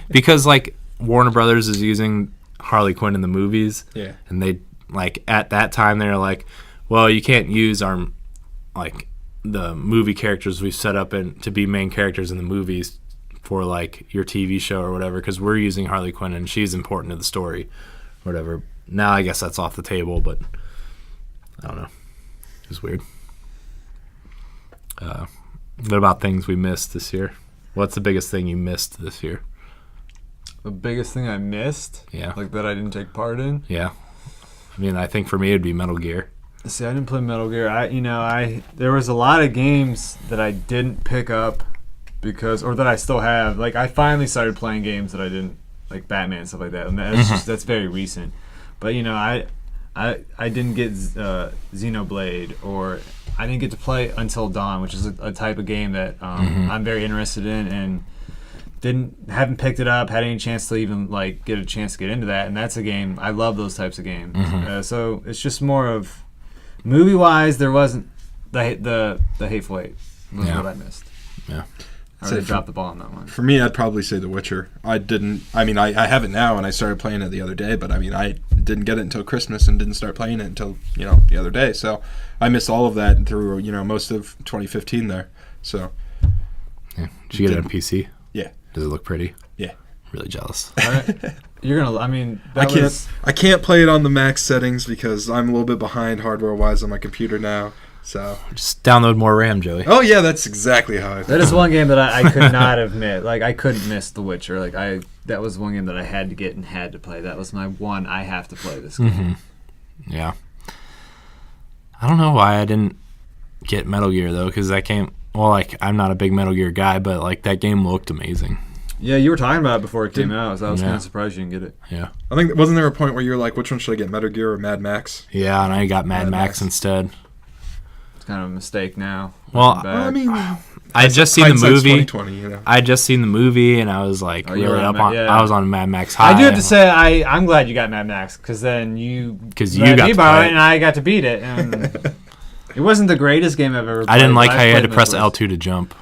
Because like Warner Brothers is using Harley Quinn in the movies. Yeah. And they like at that time they were like, well, you can't use our like the movie characters we've set up to be main characters in the movies for like your TV show or whatever, because we're using Harley Quinn and she's important to the story, whatever. Now I guess that's off the table, but I don't know. It was weird. What about things we missed this year? What's the biggest thing you missed this year? The biggest thing I missed? Yeah. Like that I didn't take part in? Yeah. I mean, I think for me it'd be Metal Gear. See, I didn't play Metal Gear. There was a lot of games that I didn't pick up or that I still have. Like I finally started playing games that I didn't, like Batman and stuff like that. And that's very recent. But you know, I didn't get Xenoblade, or I didn't get to play Until Dawn, which is a type of game that I'm very interested in, and haven't picked it up, had any chance to even like get a chance to get into that. And that's a game I love, those types of games. So it's just more of movie wise. There wasn't the Hateful Eight was what I missed. Yeah. I dropped the ball on that one. For me, I'd probably say The Witcher. I have it now, and I started playing it the other day, but I mean, I didn't get it until Christmas and didn't start playing it until, the other day. So I missed all of that through, most of 2015 there. So. Yeah. Did you get it on PC? Yeah. Does it look pretty? Yeah. Really jealous. You're gonna. I can't play it on the max settings because I'm a little bit behind hardware-wise on my computer now. So just download more RAM, Joey. Oh yeah, that's exactly how I feel. That is one game that I could not have missed. Like I couldn't miss The Witcher. Like that was one game that I had to get and had to play. That was my one. I have to play this game. Yeah. I don't know why I didn't get Metal Gear though, because that game. Well, like I'm not a big Metal Gear guy, but like that game looked amazing. Yeah, you were talking about it before it came out, so I was kind of surprised you didn't get it. Yeah. I think wasn't there a point where you were like, which one should I get, Metal Gear or Mad Max? Yeah, and I got Mad Max instead. It's kind of a mistake now. Well, I mean, I just seen the movie. 2020, I just seen the movie, and I was like really up on. Yeah. I was on Mad Max high. I do have to say, I'm glad you got Mad Max, because then you got to play it, and I got to beat it. And it wasn't the greatest game I've ever played. I didn't like how you had to press L2 to jump.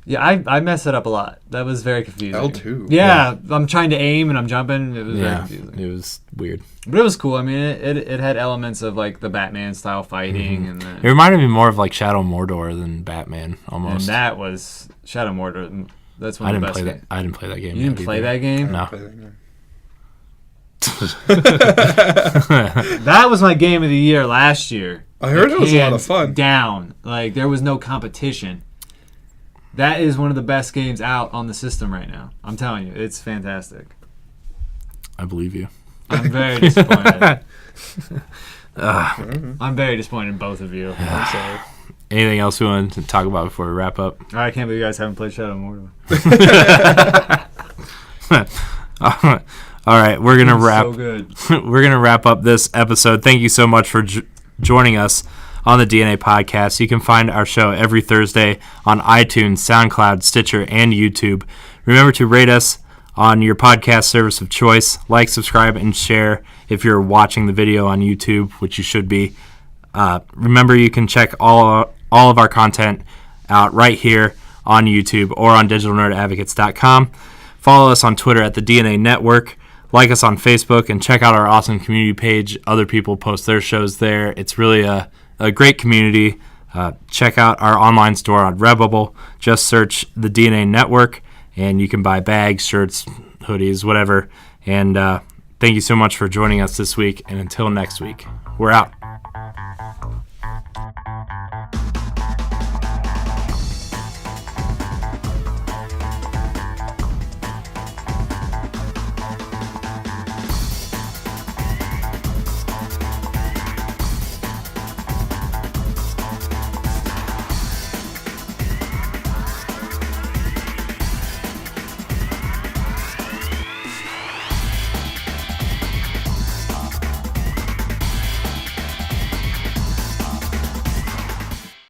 Yeah, I messed it up a lot. That was very confusing. L2? Yeah, I'm trying to aim and I'm jumping. It was very confusing. It was weird. But it was cool. I mean, it had elements of like the Batman style fighting. And it reminded me more of like Shadow Mordor than Batman, almost. And that was Shadow Mordor. That's one of the best games. I didn't play that game. You didn't play that game? No. That was my game of the year last year. I heard it was a lot of fun. Down. Like, there was no competition. that is one of the best games out on the system right now. I'm telling you, it's fantastic. I believe you. I'm very disappointed. I'm very disappointed in both of you. I'm sorry. Anything else we want to talk about before we wrap up? I can't believe you guys haven't played Shadow of Mordor. All right, we're gonna wrap. So good. We're gonna wrap up this episode. Thank you so much for joining us on the DNA Podcast. You can find our show every Thursday on iTunes, SoundCloud, Stitcher, and YouTube. Remember to rate us on your podcast service of choice. Like, subscribe, and share if you're watching the video on YouTube, which you should be. Remember, you can check all of our content out right here on YouTube or on digitalnerdadvocates.com. Follow us on Twitter at the DNA Network. Like us on Facebook and check out our awesome community page. Other people post their shows there. It's really a great community. Check out our online store on Redbubble. Just search the DNA Network, and you can buy bags, shirts, hoodies, whatever. And thank you so much for joining us this week. And until next week, we're out.